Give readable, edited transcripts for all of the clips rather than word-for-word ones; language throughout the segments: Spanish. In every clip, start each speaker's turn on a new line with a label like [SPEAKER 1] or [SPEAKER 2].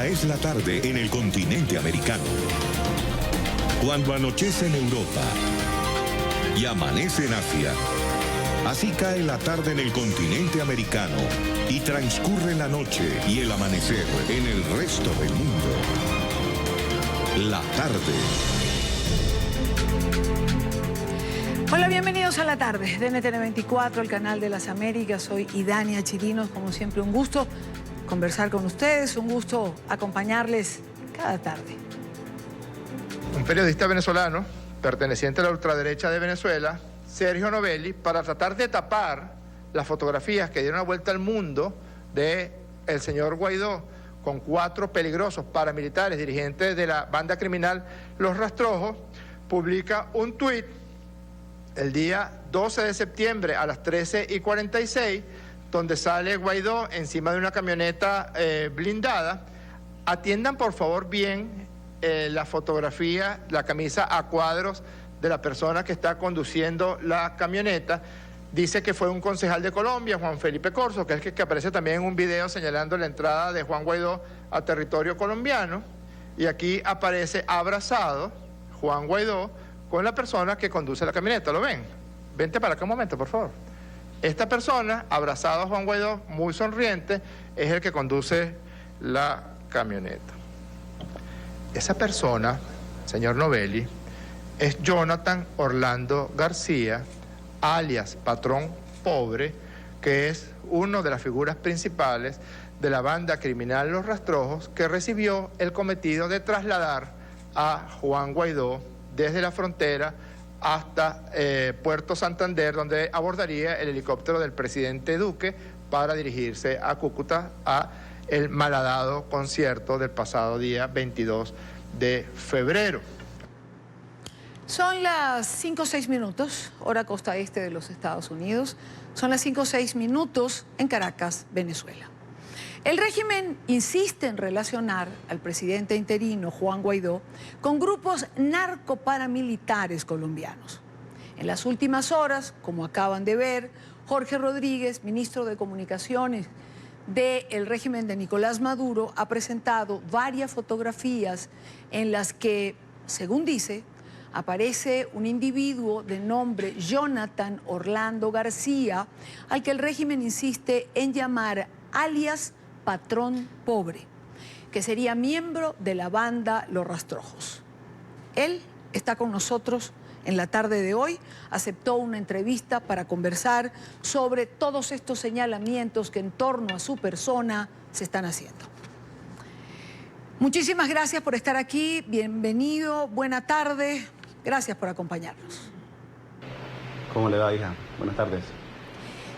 [SPEAKER 1] es la tarde en el continente americano. Cuando anochece en Europa y amanece en Asia, así cae la tarde en el continente americano y transcurre la noche y el amanecer en el resto del mundo. La tarde.
[SPEAKER 2] Hola, bienvenidos a La Tarde de NTN 24, el canal de las Américas. Soy Idania Chirinos, como siempre un gusto conversar con ustedes, un gusto acompañarles cada tarde.
[SPEAKER 3] Un periodista venezolano, perteneciente a la ultraderecha de Venezuela, Sergio Novelli, para tratar de tapar las fotografías que dieron la vuelta al mundo de el señor Guaidó con 4 peligrosos paramilitares dirigentes de la banda criminal Los Rastrojos, publica un tuit el día 12 de septiembre a las 13:46, donde sale Guaidó encima de una camioneta blindada. Atiendan por favor bien la fotografía, la camisa a cuadros de la persona que está conduciendo la camioneta. Dice que fue un concejal de Colombia, Juan Felipe Corzo, que es el que aparece también en un video señalando la entrada de Juan Guaidó a territorio colombiano. Y aquí aparece abrazado Juan Guaidó con la persona que conduce la camioneta. ¿Lo ven? Vente para acá un momento, por favor. Esta persona, abrazado a Juan Guaidó, muy sonriente, es el que conduce la camioneta. Esa persona, señor Novelli, es Jonathan Orlando García, alias Patrón Pobre, que es una de las figuras principales de la banda criminal Los Rastrojos, que recibió el cometido de trasladar a Juan Guaidó desde la frontera hasta Puerto Santander, donde abordaría el helicóptero del presidente Duque para dirigirse a Cúcuta a el malhadado concierto del pasado día 22 de febrero.
[SPEAKER 2] Son las 5:06 minutos, hora costa este de los Estados Unidos. Son las 5:06 minutos en Caracas, Venezuela. El régimen insiste en relacionar al presidente interino Juan Guaidó con grupos narcoparamilitares colombianos. En las últimas horas, como acaban de ver, Jorge Rodríguez, ministro de Comunicaciones del régimen de Nicolás Maduro, ha presentado varias fotografías en las que, según dice, aparece un individuo de nombre Jonathan Orlando García, al que el régimen insiste en llamar alias Patrón Pobre, que sería miembro de la banda Los Rastrojos. Él está con nosotros en la tarde de hoy, aceptó una entrevista para conversar sobre todos estos señalamientos que en torno a su persona se están haciendo. Muchísimas gracias por estar aquí, bienvenido, buena tarde, gracias por acompañarnos.
[SPEAKER 4] ¿Cómo le va, hija? Buenas tardes.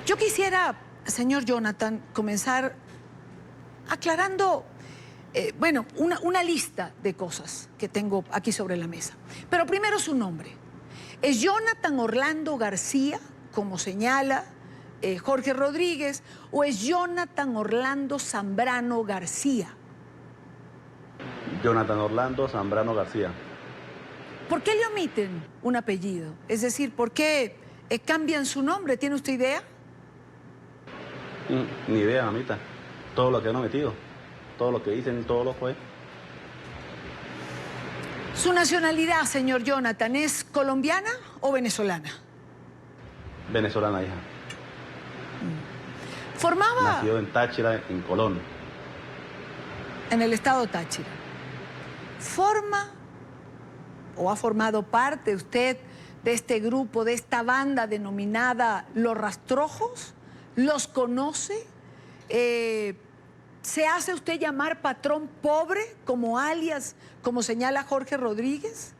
[SPEAKER 2] Yo quisiera, señor Jonathan, comenzar aclarando, una lista de cosas que tengo aquí sobre la mesa. Pero primero su nombre. ¿Es Jonathan Orlando García, como señala Jorge Rodríguez, o es Jonathan Orlando Zambrano García?
[SPEAKER 4] Jonathan Orlando Zambrano García.
[SPEAKER 2] ¿Por qué le omiten un apellido? Es decir, ¿por qué cambian su nombre? ¿Tiene usted idea?
[SPEAKER 4] Ni idea, mamita. Todo lo que han omitido, todo lo que dicen, todo lo fue.
[SPEAKER 2] ¿Su nacionalidad, señor Jonathan, es colombiana o venezolana?
[SPEAKER 4] Venezolana, hija.
[SPEAKER 2] Formaba...
[SPEAKER 4] Nació en Táchira, en Colón.
[SPEAKER 2] En el estado Táchira. ¿Forma o ha formado parte usted de este grupo, de esta banda denominada Los Rastrojos? ¿Los conoce? ¿Se hace usted llamar Patrón Pobre como alias, como señala Jorge Rodríguez?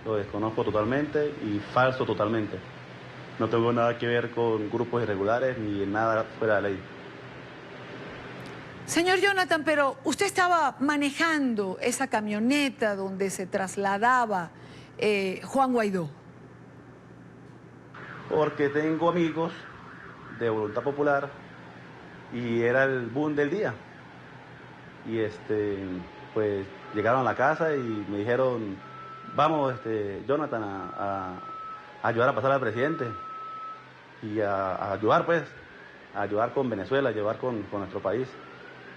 [SPEAKER 4] Lo desconozco totalmente y falso totalmente. No tengo nada que ver con grupos irregulares ni nada fuera de la ley.
[SPEAKER 2] Señor Jonathan, pero usted estaba manejando esa camioneta donde se trasladaba Juan Guaidó.
[SPEAKER 4] Porque tengo amigos de Voluntad Popular y era el boom del día. Y pues llegaron a la casa y me dijeron, vamos, Jonathan, a ayudar a pasar al presidente y a ayudar, pues, a ayudar con Venezuela, a ayudar con nuestro país.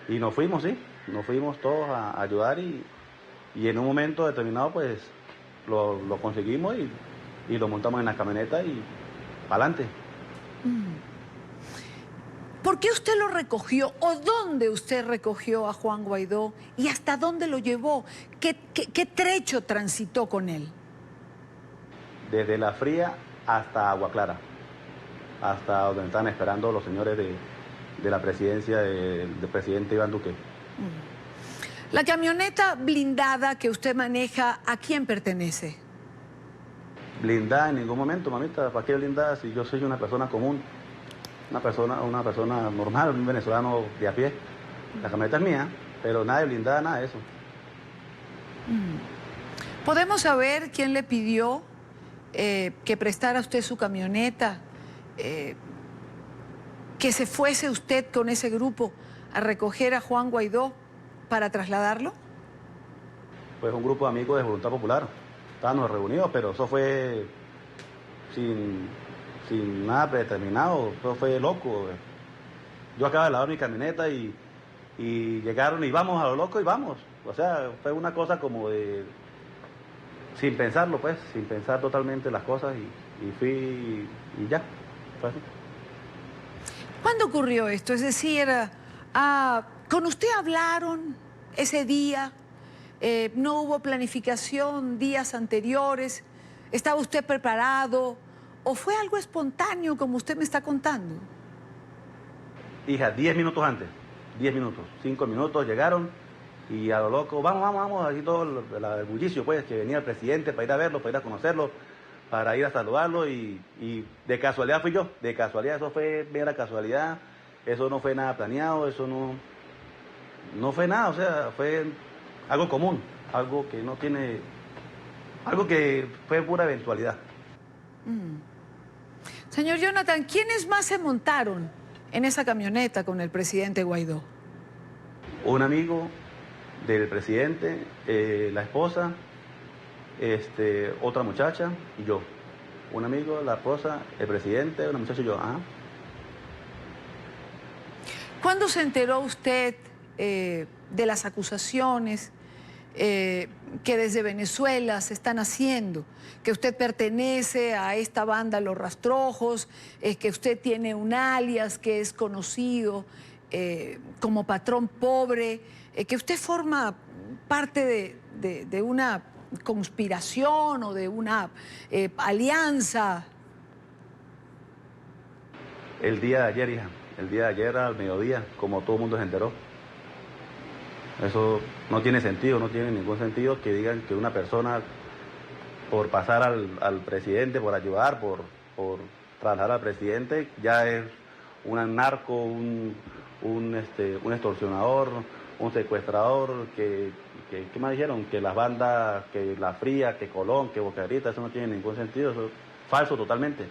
[SPEAKER 4] Y nos fuimos, sí, nos fuimos todos a ayudar y en un momento determinado pues lo conseguimos y lo montamos en la camioneta y para adelante.
[SPEAKER 2] ¿Por qué usted lo recogió o dónde usted recogió a Juan Guaidó y hasta dónde lo llevó? ¿Qué trecho transitó con él?
[SPEAKER 4] Desde La Fría hasta Agua Clara, hasta donde están esperando los señores de la presidencia del presidente Iván Duque.
[SPEAKER 2] La camioneta blindada que usted maneja, ¿a quién pertenece?
[SPEAKER 4] Blindada en ningún momento, mamita. ¿Para qué blindada si yo soy una persona común? Una persona normal, un venezolano de a pie. La camioneta es mía, pero nada de blindada, nada de eso.
[SPEAKER 2] ¿Podemos saber quién le pidió que prestara usted su camioneta? Que se fuese usted con ese grupo a recoger a Juan Guaidó para trasladarlo?
[SPEAKER 4] Pues un grupo de amigos de Voluntad Popular. Estábamos reunidos, pero eso fue sin nada predeterminado, eso fue loco. Yo acabo de lavar mi camioneta y llegaron y vamos a lo loco y vamos. O sea, fue una cosa como de... sin pensarlo, pues, sin pensar totalmente las cosas y fui y ya, fue así.
[SPEAKER 2] ¿Cuándo ocurrió esto? Es decir, ¿con usted hablaron ese día? ¿No hubo planificación días anteriores? ¿Estaba usted preparado? ¿O fue algo espontáneo como usted me está contando?
[SPEAKER 4] Hija, 10 minutos antes, 10 minutos, 5 minutos llegaron y a lo loco, vamos, así todo el bullicio, pues, que venía el presidente para ir a verlo, para ir a conocerlo, para ir a saludarlo y de casualidad fui yo, de casualidad, eso fue mera casualidad, eso no fue nada planeado, eso no fue nada, o sea, fue algo común, algo que no tiene, algo que fue pura eventualidad.
[SPEAKER 2] Señor Jonathan, ¿quiénes más se montaron en esa camioneta con el presidente Guaidó?
[SPEAKER 4] Un amigo del presidente, la esposa, otra muchacha y yo. Un amigo, la esposa, el presidente, una muchacha y yo. Ajá.
[SPEAKER 2] ¿Cuándo se enteró usted de las acusaciones que desde Venezuela se están haciendo? Que usted pertenece a esta banda Los Rastrojos, que usted tiene un alias que es conocido como Patrón Pobre, que usted forma parte de una conspiración o de una alianza.
[SPEAKER 4] El día de ayer, hija, el día de ayer al mediodía, como todo el mundo se enteró. Eso no tiene sentido, no tiene ningún sentido que digan que una persona, por pasar al presidente, por ayudar, por trasladar al presidente, ya es un narco, un extorsionador, un secuestrador, ¿qué me dijeron? Que las bandas, que La Fría, que Colón, que Boca Grita, eso no tiene ningún sentido, eso es falso totalmente.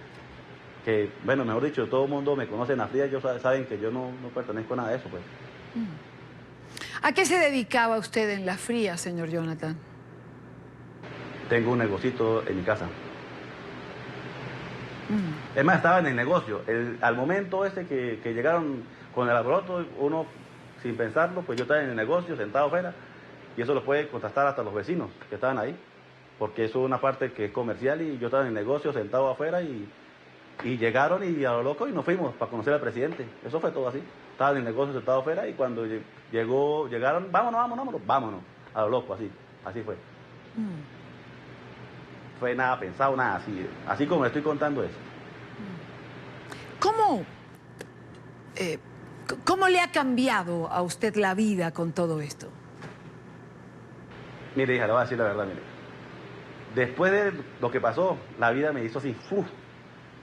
[SPEAKER 4] Que, bueno, mejor dicho, todo el mundo me conoce en La Fría, ellos saben que yo no pertenezco a nada de eso, pues.
[SPEAKER 2] ¿A qué se dedicaba usted en La Fría, señor Jonathan?
[SPEAKER 4] Tengo un negocito en mi casa. Es más, estaba en el negocio. Al momento ese que llegaron con el alboroto, uno, sin pensarlo, pues yo estaba en el negocio, sentado afuera, y eso lo puede contrastar hasta los vecinos que estaban ahí, porque eso es una parte que es comercial, y yo estaba en el negocio, sentado afuera, y llegaron y a lo loco y nos fuimos para conocer al presidente. Eso fue todo así. Estaba en el negocio, sentado afuera, y cuando llegaron, vámonos, a lo loco, así fue. Fue nada pensado, nada así como le estoy contando eso.
[SPEAKER 2] ¿Cómo le ha cambiado a usted la vida con todo esto?
[SPEAKER 4] Mire, hija, le voy a decir la verdad, mire. Después de lo que pasó, la vida me hizo así,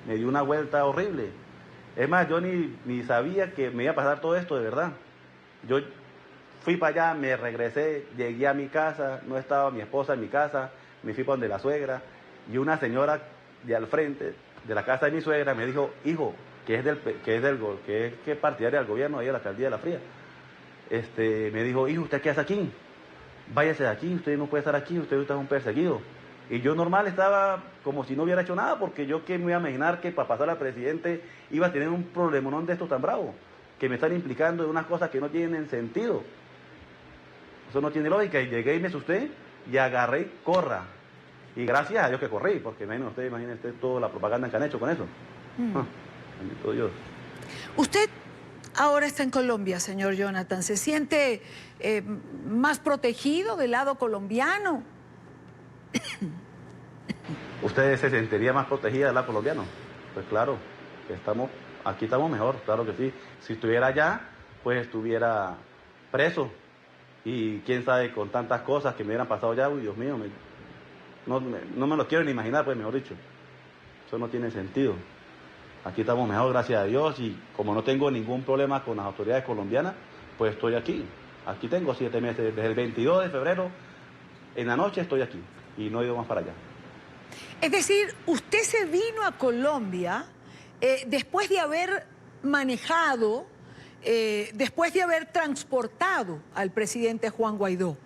[SPEAKER 4] me dio una vuelta horrible. Es más, yo ni sabía que me iba a pasar todo esto de verdad. Yo fui para allá, me regresé, llegué a mi casa, no estaba mi esposa en mi casa, me fui para donde la suegra, y una señora de al frente de la casa de mi suegra me dijo, hijo, que es partidaria del gobierno, ahí de la alcaldía de La Fría, me dijo, hijo, ¿usted qué hace aquí? Váyase de aquí, usted no puede estar aquí, usted es un perseguido. Y yo normal estaba como si no hubiera hecho nada, porque yo que me iba a imaginar que para pasar al presidente iba a tener un problemonón de estos tan bravos, que me están implicando en unas cosas que no tienen sentido. Eso no tiene lógica. Y llegué y me asusté y agarré y corra. Y gracias a Dios que corrí, porque imagínense usted toda la propaganda que han hecho con eso. Bendito Dios.
[SPEAKER 2] Usted ahora está en Colombia, señor Jonathan. ¿Se siente más protegido del lado colombiano?
[SPEAKER 4] ¿Usted se sentiría más protegida del lado colombiano? Pues claro, que aquí estamos mejor, claro que sí. Si estuviera allá, pues estuviera preso. Y quién sabe, con tantas cosas que me hubieran pasado allá, uy, Dios mío, no me lo quiero ni imaginar, pues mejor dicho. Eso no tiene sentido. Aquí estamos mejor, gracias a Dios, y como no tengo ningún problema con las autoridades colombianas, pues estoy aquí. Aquí tengo 7 meses, desde el 22 de febrero, en la noche estoy aquí, y no he ido más para allá.
[SPEAKER 2] Es decir, usted se vino a Colombia después de haber manejado, después de haber transportado al presidente Juan Guaidó.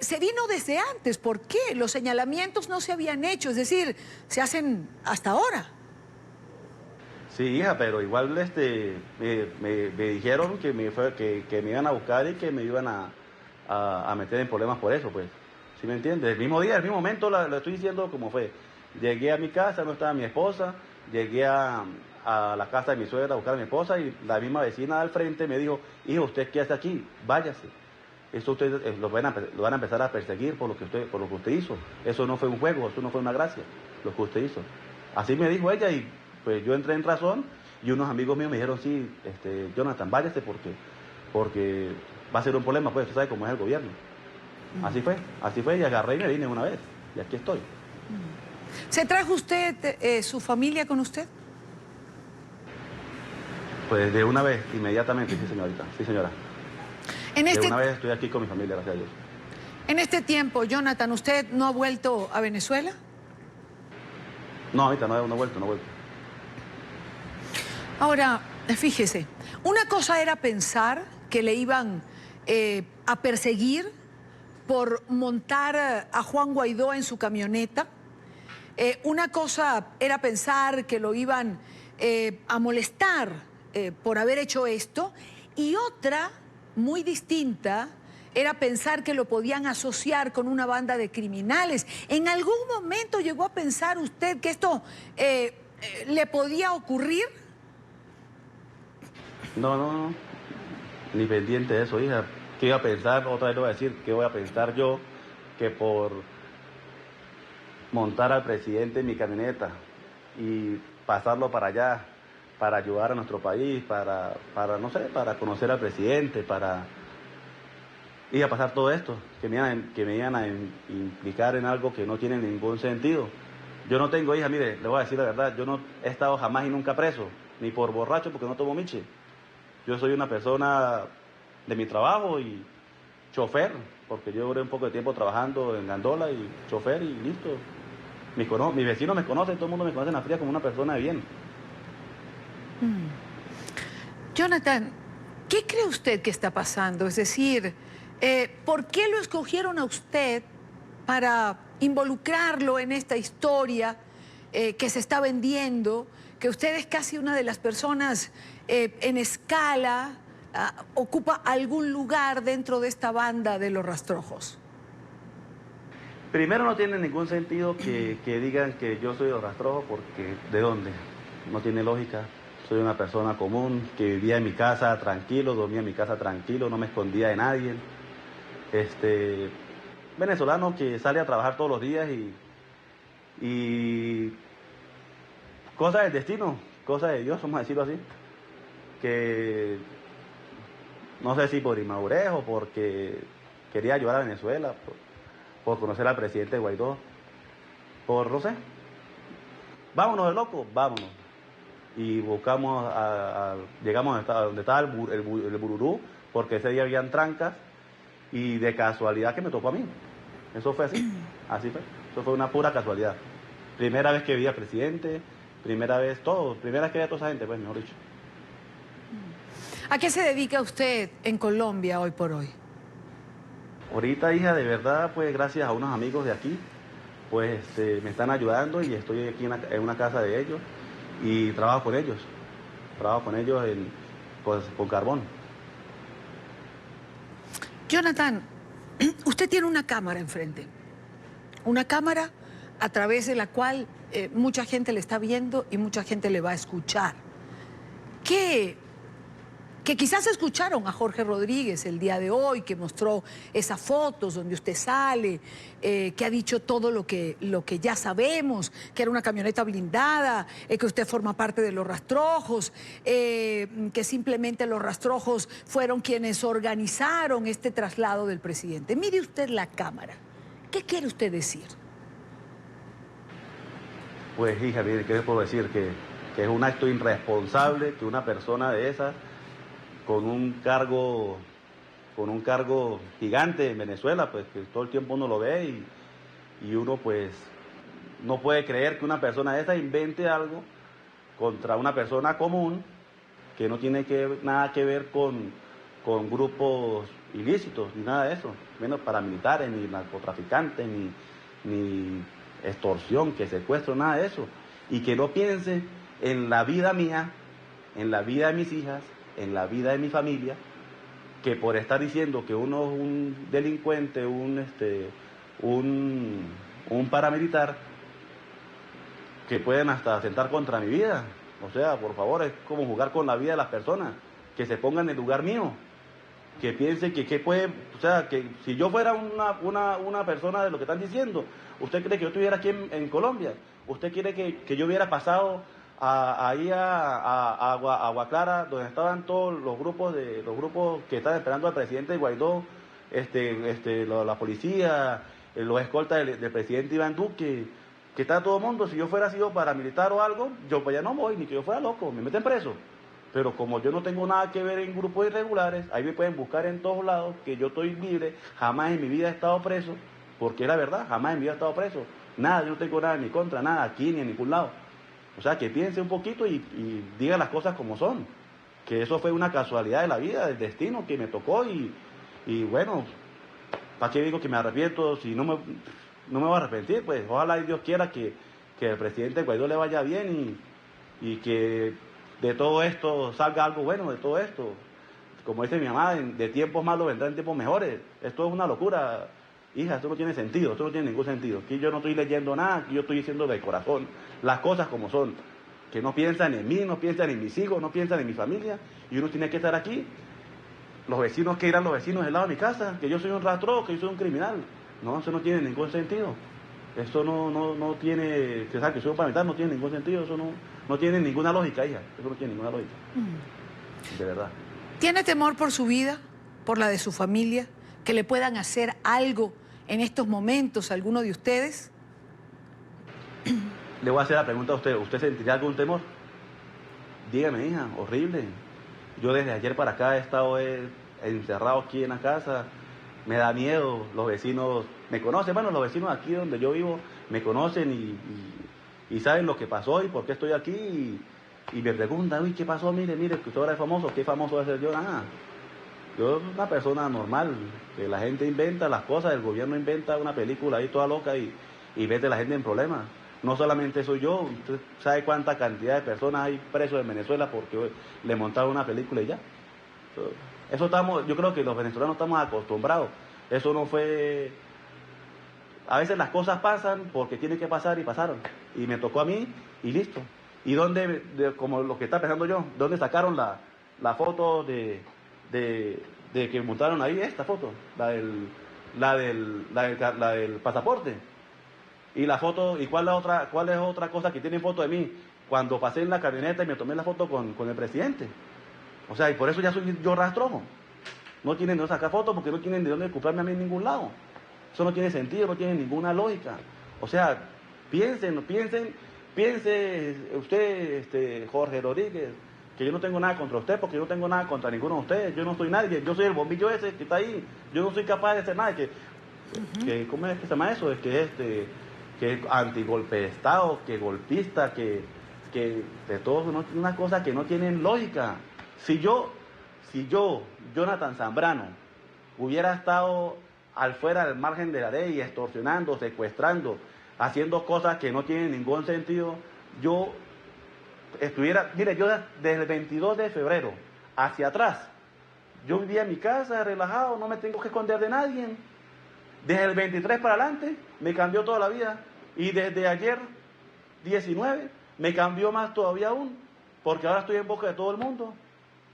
[SPEAKER 2] Se vino desde antes. ¿Por qué? Los señalamientos no se habían hecho, es decir, se hacen hasta ahora.
[SPEAKER 4] Sí, hija, pero igual me dijeron que me iban a buscar y que me iban a meter en problemas por eso, pues. ¿Sí me entiendes? El mismo día, el mismo momento, lo estoy diciendo como fue. Llegué a mi casa, no estaba mi esposa, llegué a la casa de mi suegra a buscar a mi esposa y la misma vecina al frente me dijo, hijo, ¿usted qué hace aquí? Váyase. Eso ustedes lo van a empezar a perseguir por lo que usted hizo. Eso no fue un juego, eso no fue una gracia, lo que usted hizo. Así me dijo ella y pues yo entré en razón y unos amigos míos me dijeron, sí, Jonathan, váyase porque va a ser un problema, pues usted sabe cómo es el gobierno. Así fue y agarré y me vine una vez y aquí estoy.
[SPEAKER 2] ¿Se trajo usted su familia con usted?
[SPEAKER 4] Pues de una vez, inmediatamente, sí señorita, sí señora. De una vez estoy aquí con mi familia, gracias a Dios.
[SPEAKER 2] En este tiempo, Jonathan, ¿usted no ha vuelto a Venezuela?
[SPEAKER 4] No, ahorita no he vuelto.
[SPEAKER 2] Ahora, fíjese, una cosa era pensar que le iban a perseguir por montar a Juan Guaidó en su camioneta. Una cosa era pensar que lo iban a molestar por haber hecho esto. Y otra, muy distinta, era pensar que lo podían asociar con una banda de criminales. ¿En algún momento llegó a pensar usted que esto le podía ocurrir?
[SPEAKER 4] No, ni pendiente de eso, hija. ¿Qué iba a pensar? Otra vez le voy a decir, ¿qué voy a pensar yo que por montar al presidente en mi camioneta y pasarlo para allá, para ayudar a nuestro país, para no sé, para conocer al presidente, iba a pasar todo esto, que me iban a implicar en algo que no tiene ningún sentido? Yo no tengo hija, mire, le voy a decir la verdad, yo no he estado jamás y nunca preso, ni por borracho porque no tomo miche. Yo soy una persona de mi trabajo y chofer, porque yo duré un poco de tiempo trabajando en Gandola y chofer y listo. Mis vecinos me conocen, todo el mundo me conoce en la fría como una persona de bien.
[SPEAKER 2] Jonathan, ¿qué cree usted que está pasando? Es decir, ¿por qué lo escogieron a usted para involucrarlo en esta historia que se está vendiendo? Que usted es casi una de las personas en escala, ocupa algún lugar dentro de esta banda de los rastrojos.
[SPEAKER 4] Primero, no tiene ningún sentido que digan que yo soy de los rastrojos, porque ¿de dónde? No tiene lógica. Soy una persona común que vivía en mi casa tranquilo, dormía en mi casa tranquilo, no me escondía de nadie. Venezolano que sale a trabajar todos los días y cosas del destino, cosas de Dios, vamos a decirlo así, que no sé si por inmadurez o porque quería ayudar a Venezuela, por conocer al presidente Guaidó, no sé, vámonos de loco, vámonos. Y buscamos, llegamos a donde estaba el Bururú, porque ese día habían trancas y de casualidad que me tocó a mí. Eso fue así fue, eso fue una pura casualidad. Primera vez que vi al presidente, primera vez que vi a toda esa gente, pues mejor dicho.
[SPEAKER 2] ¿A qué se dedica usted en Colombia hoy por hoy?
[SPEAKER 4] Ahorita, hija, de verdad, pues gracias a unos amigos de aquí, pues me están ayudando y estoy aquí en una casa de ellos y trabajo con ellos con carbón.
[SPEAKER 2] Jonathan, Usted tiene una cámara enfrente, una cámara a través de la cual mucha gente le está viendo y mucha gente le va a escuchar. Que quizás escucharon a Jorge Rodríguez el día de hoy, que mostró esas fotos donde usted sale, que ha dicho todo lo que ya sabemos, que era una camioneta blindada, que usted forma parte de los rastrojos, que simplemente los rastrojos fueron quienes organizaron este traslado del presidente. Mire usted la cámara. ¿Qué quiere usted decir?
[SPEAKER 4] Pues, hija, mire, ¿qué le puedo decir? Que es un acto irresponsable que una persona de esas, con un cargo gigante en Venezuela, pues que todo el tiempo uno lo ve y uno pues no puede creer que una persona de esa invente algo contra una persona común que no tiene nada que ver con grupos ilícitos ni nada de eso, menos paramilitares, ni narcotraficantes, ni extorsión, que secuestro, nada de eso. Y que no piense en la vida mía, en la vida de mis hijas, en la vida de mi familia, que por estar diciendo que uno es un delincuente, un paramilitar, que pueden hasta atentar contra mi vida. O sea, por favor, es como jugar con la vida de las personas, que se pongan en el lugar mío, que piensen que puede, o sea, que si yo fuera una persona de lo que están diciendo, ¿usted cree que yo estuviera aquí en Colombia? ¿Usted quiere que yo hubiera pasado ahí a Agua Clara, donde estaban todos los grupos que estaban esperando al presidente Guaidó, la policía, los escoltas del presidente Iván Duque, que está todo el mundo? Si yo fuera sido paramilitar o algo, yo para allá no voy, ni que yo fuera loco, me meten preso. Pero como yo no tengo nada que ver en grupos irregulares, ahí me pueden buscar en todos lados, que yo estoy libre, jamás en mi vida he estado preso, porque es la verdad, jamás en mi vida he estado preso. Nada, yo no tengo nada ni contra, nada aquí ni en ningún lado. O sea, que piense un poquito y diga las cosas como son. Que eso fue una casualidad de la vida, del destino que me tocó y bueno, ¿para qué digo que me arrepiento? Si no me voy a arrepentir, pues ojalá y Dios quiera que el presidente Guaidó le vaya bien y que de todo esto salga algo bueno de todo esto. Como dice mi mamá, de tiempos malos vendrán tiempos mejores. Esto es una locura. Hija, esto no tiene sentido, esto no tiene ningún sentido. Aquí yo no estoy leyendo nada, aquí yo estoy diciendo de corazón las cosas como son. Que no piensan en mí, no piensan en mis hijos, no piensan en mi familia. Y uno tiene que estar aquí. Los vecinos, que eran los vecinos del lado de mi casa, que yo soy un rastrojo, que yo soy un criminal. No, eso no tiene ningún sentido. Eso no tiene, o sea, que soy un paramilitar no tiene ningún sentido. Eso no tiene ninguna lógica, hija. Eso no tiene ninguna lógica. De verdad.
[SPEAKER 2] ¿Tiene temor por su vida, por la de su familia, que le puedan hacer algo en estos momentos a alguno de ustedes?
[SPEAKER 4] Le voy a hacer la pregunta a usted. ¿Usted sentiría algún temor? Dígame, hija, horrible. Yo desde ayer para acá he estado encerrado aquí en la casa. Me da miedo. Los vecinos me conocen. Bueno, los vecinos aquí donde yo vivo me conocen y saben lo que pasó y por qué estoy aquí. Y me preguntan, uy, ¿qué pasó? Mire, que usted ahora es famoso. ¿Qué famoso va a ser yo? Nada. Yo soy una persona normal, que la gente inventa las cosas, el gobierno inventa una película ahí toda loca y mete a la gente en problemas. No solamente soy yo, usted sabe cuánta cantidad de personas hay presos en Venezuela porque le montaron una película y ya. Eso yo creo que los venezolanos estamos acostumbrados. Eso no fue... A veces las cosas pasan porque tienen que pasar y pasaron. Y me tocó a mí y listo. ¿Y dónde, como lo que está pensando yo, dónde sacaron la foto de que montaron ahí esta foto, la del pasaporte? Y la foto, ¿y cuál es otra cosa que tienen foto de mí? Cuando pasé en la camioneta y me tomé la foto con el presidente. O sea, y por eso ya soy yo rastrojo. No tienen de dónde sacar fotos porque no tienen de dónde culparme a mí en ningún lado. Eso no tiene sentido, no tiene ninguna lógica. O sea, piense usted, Jorge Rodríguez, que yo no tengo nada contra usted, porque yo no tengo nada contra ninguno de ustedes. Yo no soy nadie, yo soy el bombillo ese que está ahí. Yo no soy capaz de hacer nada. ¿Cómo es que se llama eso? Que es antigolpe de Estado, que golpista, que de todo, una cosa que no tienen lógica. Si yo, Jonathan Zambrano, hubiera estado fuera del margen de la ley, extorsionando, secuestrando, haciendo cosas que no tienen ningún sentido, yo estuviera, mire, yo desde el 22 de febrero hacia atrás, yo vivía en mi casa relajado, no me tengo que esconder de nadie, Desde el 23 para adelante me cambió toda la vida. Y desde ayer, 19, me cambió más todavía aún. Porque ahora estoy en boca de todo el mundo.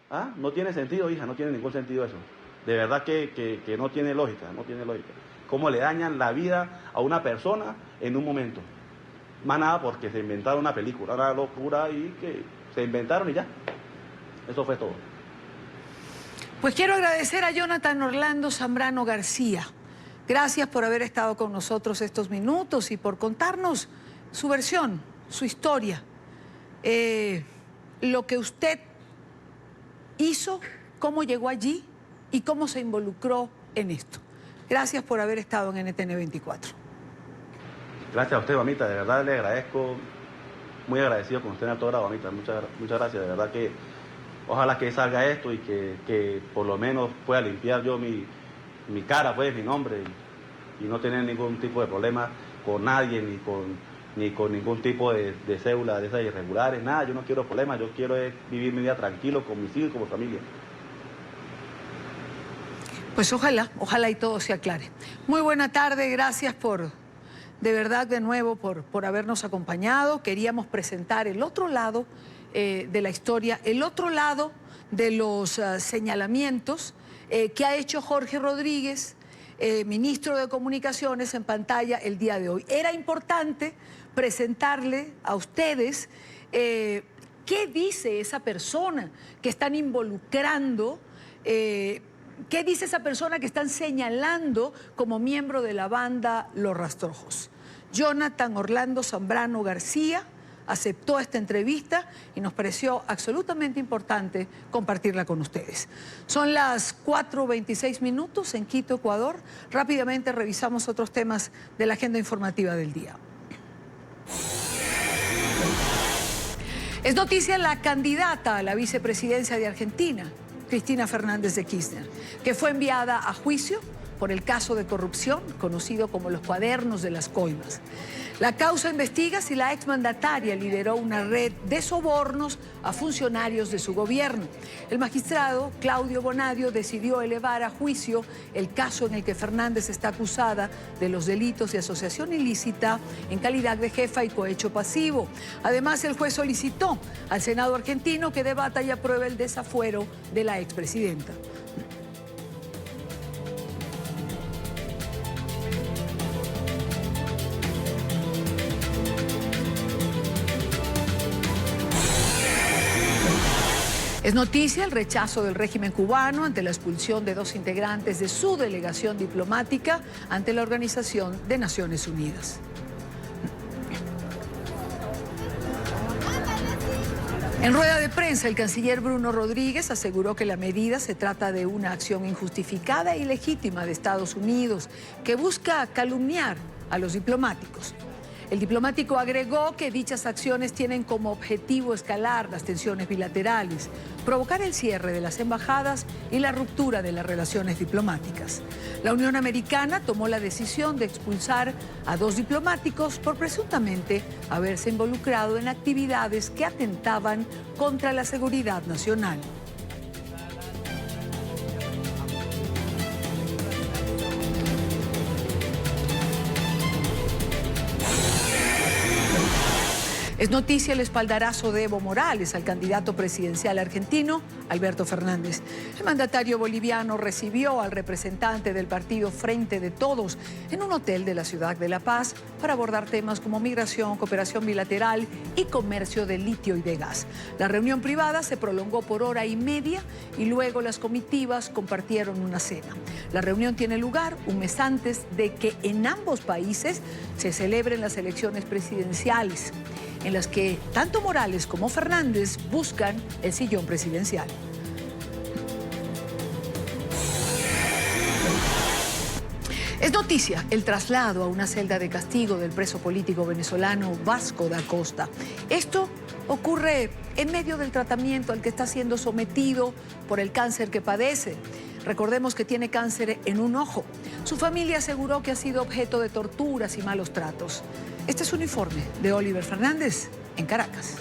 [SPEAKER 4] ¿Ah? No tiene sentido, hija, no tiene ningún sentido eso. De verdad que no tiene lógica, no tiene lógica. Cómo le dañan la vida a una persona en un momento. Más nada porque se inventaron una película, una locura y que se inventaron y ya. Eso fue todo.
[SPEAKER 2] Pues quiero agradecer a Jonathan Orlando Zambrano García. Gracias por haber estado con nosotros estos minutos y por contarnos su versión, su historia. Lo que usted hizo, cómo llegó allí y cómo se involucró en esto. Gracias por haber estado en NTN 24.
[SPEAKER 4] Gracias a usted, mamita, de verdad le agradezco, muy agradecido con usted en alto grado, mamita, muchas gracias, de verdad que ojalá que salga esto y que por lo menos pueda limpiar yo mi cara, pues, mi nombre y no tener ningún tipo de problema con nadie, ni con ningún tipo de cédula de esas irregulares, nada, yo no quiero problemas, yo quiero vivir mi vida tranquilo con mis hijos y con mi familia.
[SPEAKER 2] Pues ojalá y todo se aclare. Muy buena tarde, gracias de verdad de nuevo por habernos acompañado. Queríamos presentar el otro lado de la historia, el otro lado de los señalamientos que ha hecho Jorge Rodríguez, ministro de Comunicaciones, en pantalla el día de hoy. Era importante presentarle a ustedes qué dice esa persona que están involucrando, qué dice esa persona que están señalando como miembro de la banda Los Rastrojos. Jonathan Orlando Zambrano García aceptó esta entrevista y nos pareció absolutamente importante compartirla con ustedes. Son las 4:26 minutos en Quito, Ecuador. Rápidamente revisamos otros temas de la agenda informativa del día. Es noticia la candidata a la vicepresidencia de Argentina, Cristina Fernández de Kirchner, que fue enviada a juicio por el caso de corrupción conocido como los cuadernos de las coimas. La causa investiga si la exmandataria lideró una red de sobornos a funcionarios de su gobierno. El magistrado Claudio Bonadio decidió elevar a juicio el caso en el que Fernández está acusada de los delitos de asociación ilícita en calidad de jefa y cohecho pasivo. Además, el juez solicitó al Senado argentino que debata y apruebe el desafuero de la expresidenta. Es noticia el rechazo del régimen cubano ante la expulsión de 2 integrantes de su delegación diplomática ante la Organización de Naciones Unidas. En rueda de prensa, el canciller Bruno Rodríguez aseguró que la medida se trata de una acción injustificada e ilegítima de Estados Unidos que busca calumniar a los diplomáticos. El diplomático agregó que dichas acciones tienen como objetivo escalar las tensiones bilaterales, provocar el cierre de las embajadas y la ruptura de las relaciones diplomáticas. La Unión Americana tomó la decisión de expulsar a 2 diplomáticos por presuntamente haberse involucrado en actividades que atentaban contra la seguridad nacional. Es noticia el espaldarazo de Evo Morales al candidato presidencial argentino, Alberto Fernández. El mandatario boliviano recibió al representante del partido Frente de Todos en un hotel de la ciudad de La Paz para abordar temas como migración, cooperación bilateral y comercio de litio y de gas. La reunión privada se prolongó por 1 hora y media y luego las comitivas compartieron una cena. La reunión tiene lugar un mes antes de que en ambos países se celebren las elecciones presidenciales, en las que tanto Morales como Fernández buscan el sillón presidencial. Es noticia el traslado a una celda de castigo del preso político venezolano Vasco da Costa. Esto ocurre en medio del tratamiento al que está siendo sometido por el cáncer que padece. Recordemos que tiene cáncer en un ojo. Su familia aseguró que ha sido objeto de torturas y malos tratos. Este es un informe de Oliver Fernández en Caracas.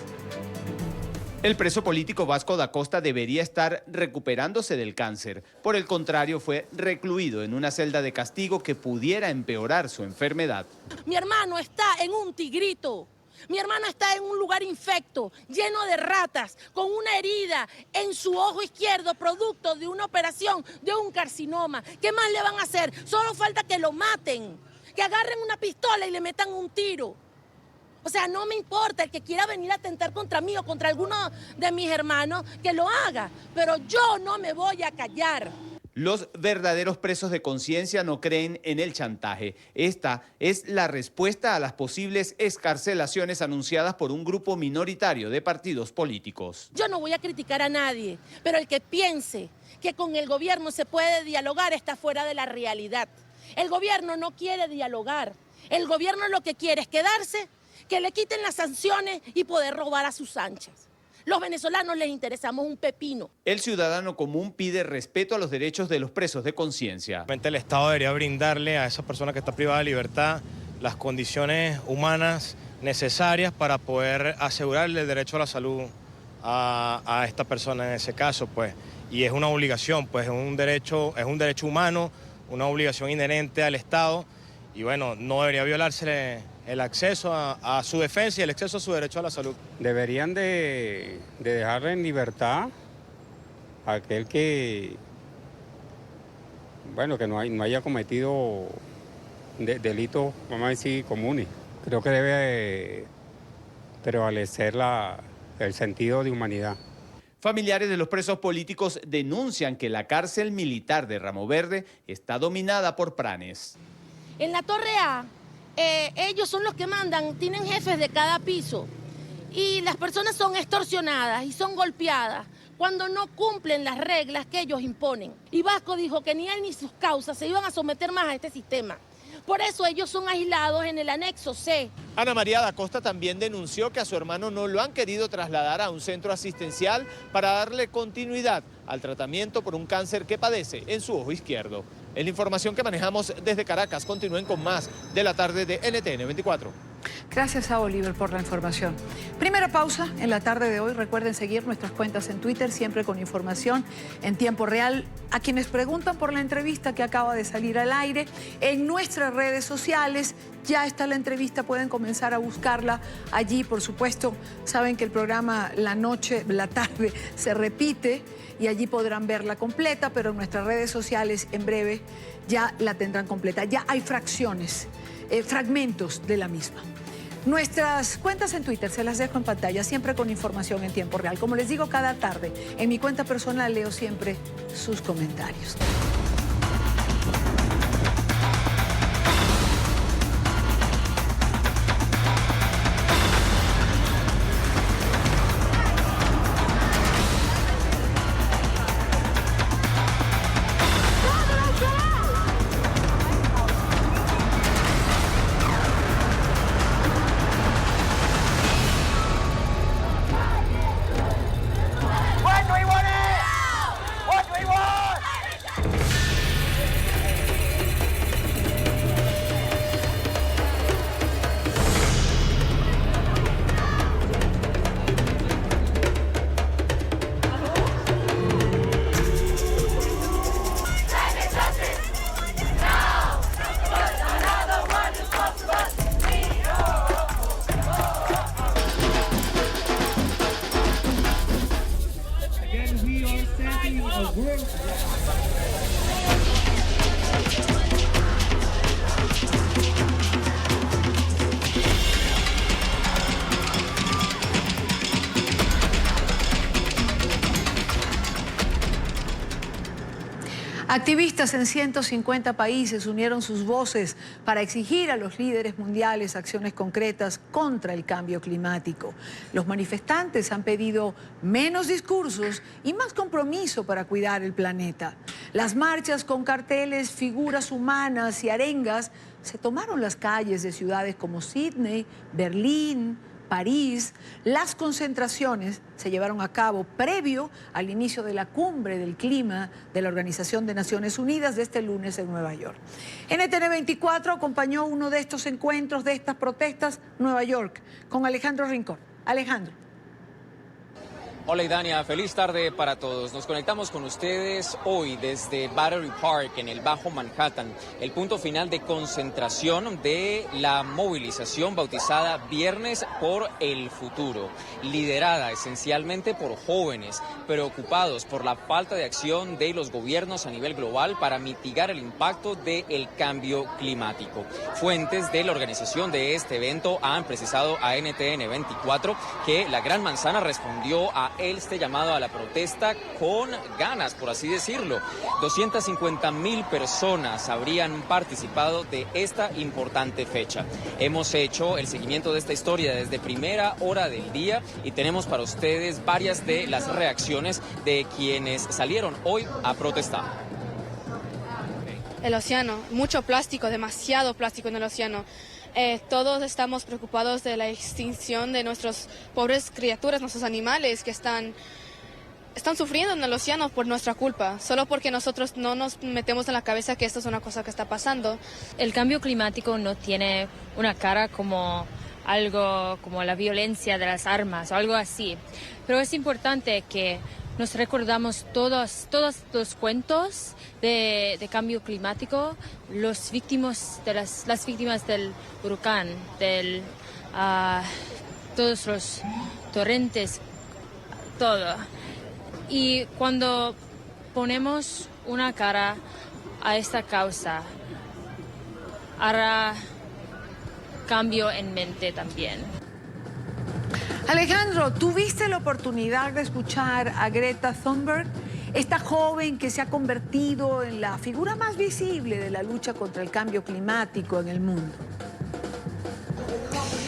[SPEAKER 5] El preso político Vasco da Costa debería estar recuperándose del cáncer. Por el contrario, fue recluido en una celda de castigo que pudiera empeorar su enfermedad.
[SPEAKER 6] Mi hermano está en un tigrito. Mi hermano está en un lugar infecto, lleno de ratas, con una herida en su ojo izquierdo, producto de una operación de un carcinoma. ¿Qué más le van a hacer? Solo falta que lo maten, que agarren una pistola y le metan un tiro. O sea, no me importa el que quiera venir a atentar contra mí o contra alguno de mis hermanos, que lo haga, pero yo no me voy a callar.
[SPEAKER 5] Los verdaderos presos de conciencia no creen en el chantaje. Esta es la respuesta a las posibles excarcelaciones anunciadas por un grupo minoritario de partidos políticos.
[SPEAKER 6] Yo no voy a criticar a nadie, pero el que piense que con el gobierno se puede dialogar está fuera de la realidad. El gobierno no quiere dialogar. El gobierno lo que quiere es quedarse, que le quiten las sanciones y poder robar a sus anchas. Los venezolanos les interesamos un pepino.
[SPEAKER 5] El ciudadano común pide respeto a los derechos de los presos de conciencia.
[SPEAKER 7] El Estado debería brindarle a esa persona que está privada de libertad las condiciones humanas necesarias para poder asegurarle el derecho a la salud a esta persona en ese caso, pues. Y es una obligación, pues es un derecho humano, una obligación inherente al Estado. Y bueno, no debería violársele el acceso a su defensa y el acceso a su derecho a la salud.
[SPEAKER 8] Deberían de dejarle en libertad a aquel que, bueno, que no haya cometido delitos, vamos a decir, comunes. Creo que debe prevalecer el sentido de humanidad.
[SPEAKER 5] Familiares de los presos políticos denuncian que la cárcel militar de Ramo Verde está dominada por pranes.
[SPEAKER 6] En la Torre A, ellos son los que mandan, tienen jefes de cada piso y las personas son extorsionadas y son golpeadas cuando no cumplen las reglas que ellos imponen. Y Vasco dijo que ni él ni sus causas se iban a someter más a este sistema. Por eso ellos son aislados en el anexo C.
[SPEAKER 5] Ana María da Costa también denunció que a su hermano no lo han querido trasladar a un centro asistencial para darle continuidad al tratamiento por un cáncer que padece en su ojo izquierdo. Es la información que manejamos desde Caracas. Continúen con más de la tarde de NTN 24.
[SPEAKER 2] Gracias a Oliver por la información. Primera pausa en la tarde de hoy. Recuerden seguir nuestras cuentas en Twitter, siempre con información en tiempo real. A quienes preguntan por la entrevista que acaba de salir al aire, en nuestras redes sociales ya está la entrevista, pueden comenzar a buscarla allí. Por supuesto, saben que el programa la tarde se repite y allí podrán verla completa, pero en nuestras redes sociales en breve ya la tendrán completa. Ya hay fragmentos de la misma. Nuestras cuentas en Twitter se las dejo en pantalla, siempre con información en tiempo real. Como les digo cada tarde, en mi cuenta personal leo siempre sus comentarios. Activistas en 150 países unieron sus voces para exigir a los líderes mundiales acciones concretas contra el cambio climático. Los manifestantes han pedido menos discursos y más compromiso para cuidar el planeta. Las marchas con carteles, figuras humanas y arengas se tomaron las calles de ciudades como Sydney, Berlín, París. Las concentraciones se llevaron a cabo previo al inicio de la cumbre del clima de la Organización de Naciones Unidas de este lunes en Nueva York. NTN 24 acompañó uno de estos encuentros, de estas protestas, Nueva York, con Alejandro Rincón. Alejandro.
[SPEAKER 9] Hola Idania, feliz tarde para todos. Nos conectamos con ustedes hoy desde Battery Park en el Bajo Manhattan, el punto final de concentración de la movilización bautizada Viernes por el Futuro, liderada esencialmente por jóvenes preocupados por la falta de acción de los gobiernos a nivel global para mitigar el impacto del cambio climático. Fuentes de la organización de este evento han precisado a NTN 24 que la Gran Manzana respondió a este llamado a la protesta con ganas, por así decirlo. 250.000 personas habrían participado de esta importante fecha. Hemos hecho el seguimiento de esta historia desde primera hora del día y tenemos para ustedes varias de las reacciones de quienes salieron hoy a protestar.
[SPEAKER 10] El océano, mucho plástico, demasiado plástico en el océano. Todos estamos preocupados de la extinción de nuestras pobres criaturas, nuestros animales que están sufriendo en el océano por nuestra culpa, solo porque nosotros no nos metemos en la cabeza que esto es una cosa que está pasando.
[SPEAKER 11] El cambio climático no tiene una cara como algo como la violencia de las armas o algo así, pero es importante que nos recordamos todos los cuentos de cambio climático, las víctimas del huracán, todos los torrentes, todo. Y cuando ponemos una cara a esta causa, hará cambio en mente también.
[SPEAKER 2] Alejandro, ¿tuviste la oportunidad de escuchar a Greta Thunberg? Esta joven que se ha convertido en la figura más visible de la lucha contra el cambio climático en el mundo.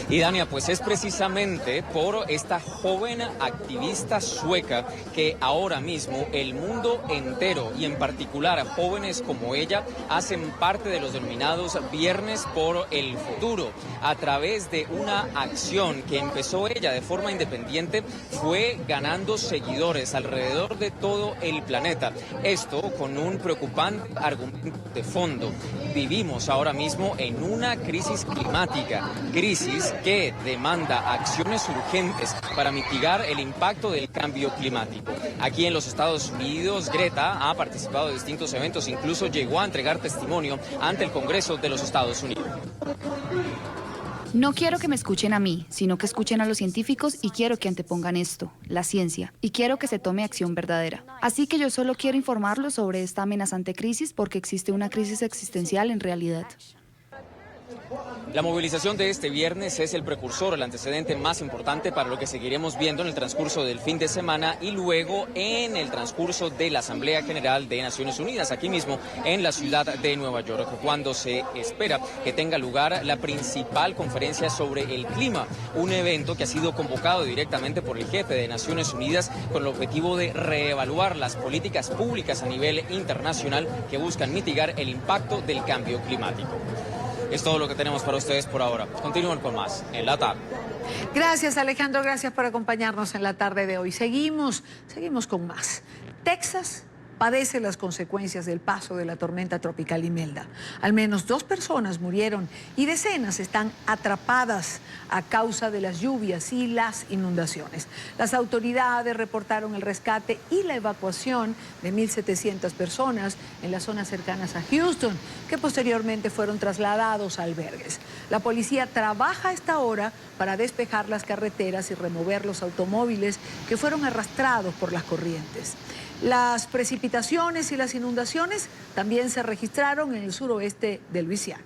[SPEAKER 9] Y Dania, pues es precisamente por esta joven activista sueca que ahora mismo el mundo entero y en particular a jóvenes como ella hacen parte de los denominados Viernes por el Futuro. A través de una acción que empezó ella de forma independiente, fue ganando seguidores alrededor de todo el planeta. Esto con un preocupante argumento de fondo. Vivimos ahora mismo en una crisis climática, crisis que demanda acciones urgentes para mitigar el impacto del cambio climático. Aquí en los Estados Unidos, Greta ha participado de distintos eventos, incluso llegó a entregar testimonio ante el Congreso de los Estados Unidos.
[SPEAKER 12] No quiero que me escuchen a mí, sino que escuchen a los científicos y quiero que antepongan esto, la ciencia, y quiero que se tome acción verdadera. Así que yo solo quiero informarlos sobre esta amenazante crisis porque existe una crisis existencial en realidad.
[SPEAKER 9] La movilización de este viernes es el precursor, el antecedente más importante para lo que seguiremos viendo en el transcurso del fin de semana y luego en el transcurso de la Asamblea General de Naciones Unidas, aquí mismo en la ciudad de Nueva York, cuando se espera que tenga lugar la principal conferencia sobre el clima, un evento que ha sido convocado directamente por el jefe de Naciones Unidas con el objetivo de reevaluar las políticas públicas a nivel internacional que buscan mitigar el impacto del cambio climático. Es todo lo que tenemos para ustedes por ahora. Continúen con más en la tarde.
[SPEAKER 2] Gracias, Alejandro. Gracias por acompañarnos en la tarde de hoy. Seguimos con más. Texas padece las consecuencias del paso de la tormenta tropical Imelda. Al menos 2 personas murieron y decenas están atrapadas a causa de las lluvias y las inundaciones. Las autoridades reportaron el rescate y la evacuación de 1.700 personas en las zonas cercanas a Houston, que posteriormente fueron trasladados a albergues. La policía trabaja a esta hora para despejar las carreteras y remover los automóviles que fueron arrastrados por las corrientes. Las precipitaciones y las inundaciones también se registraron en el suroeste de Luisiana.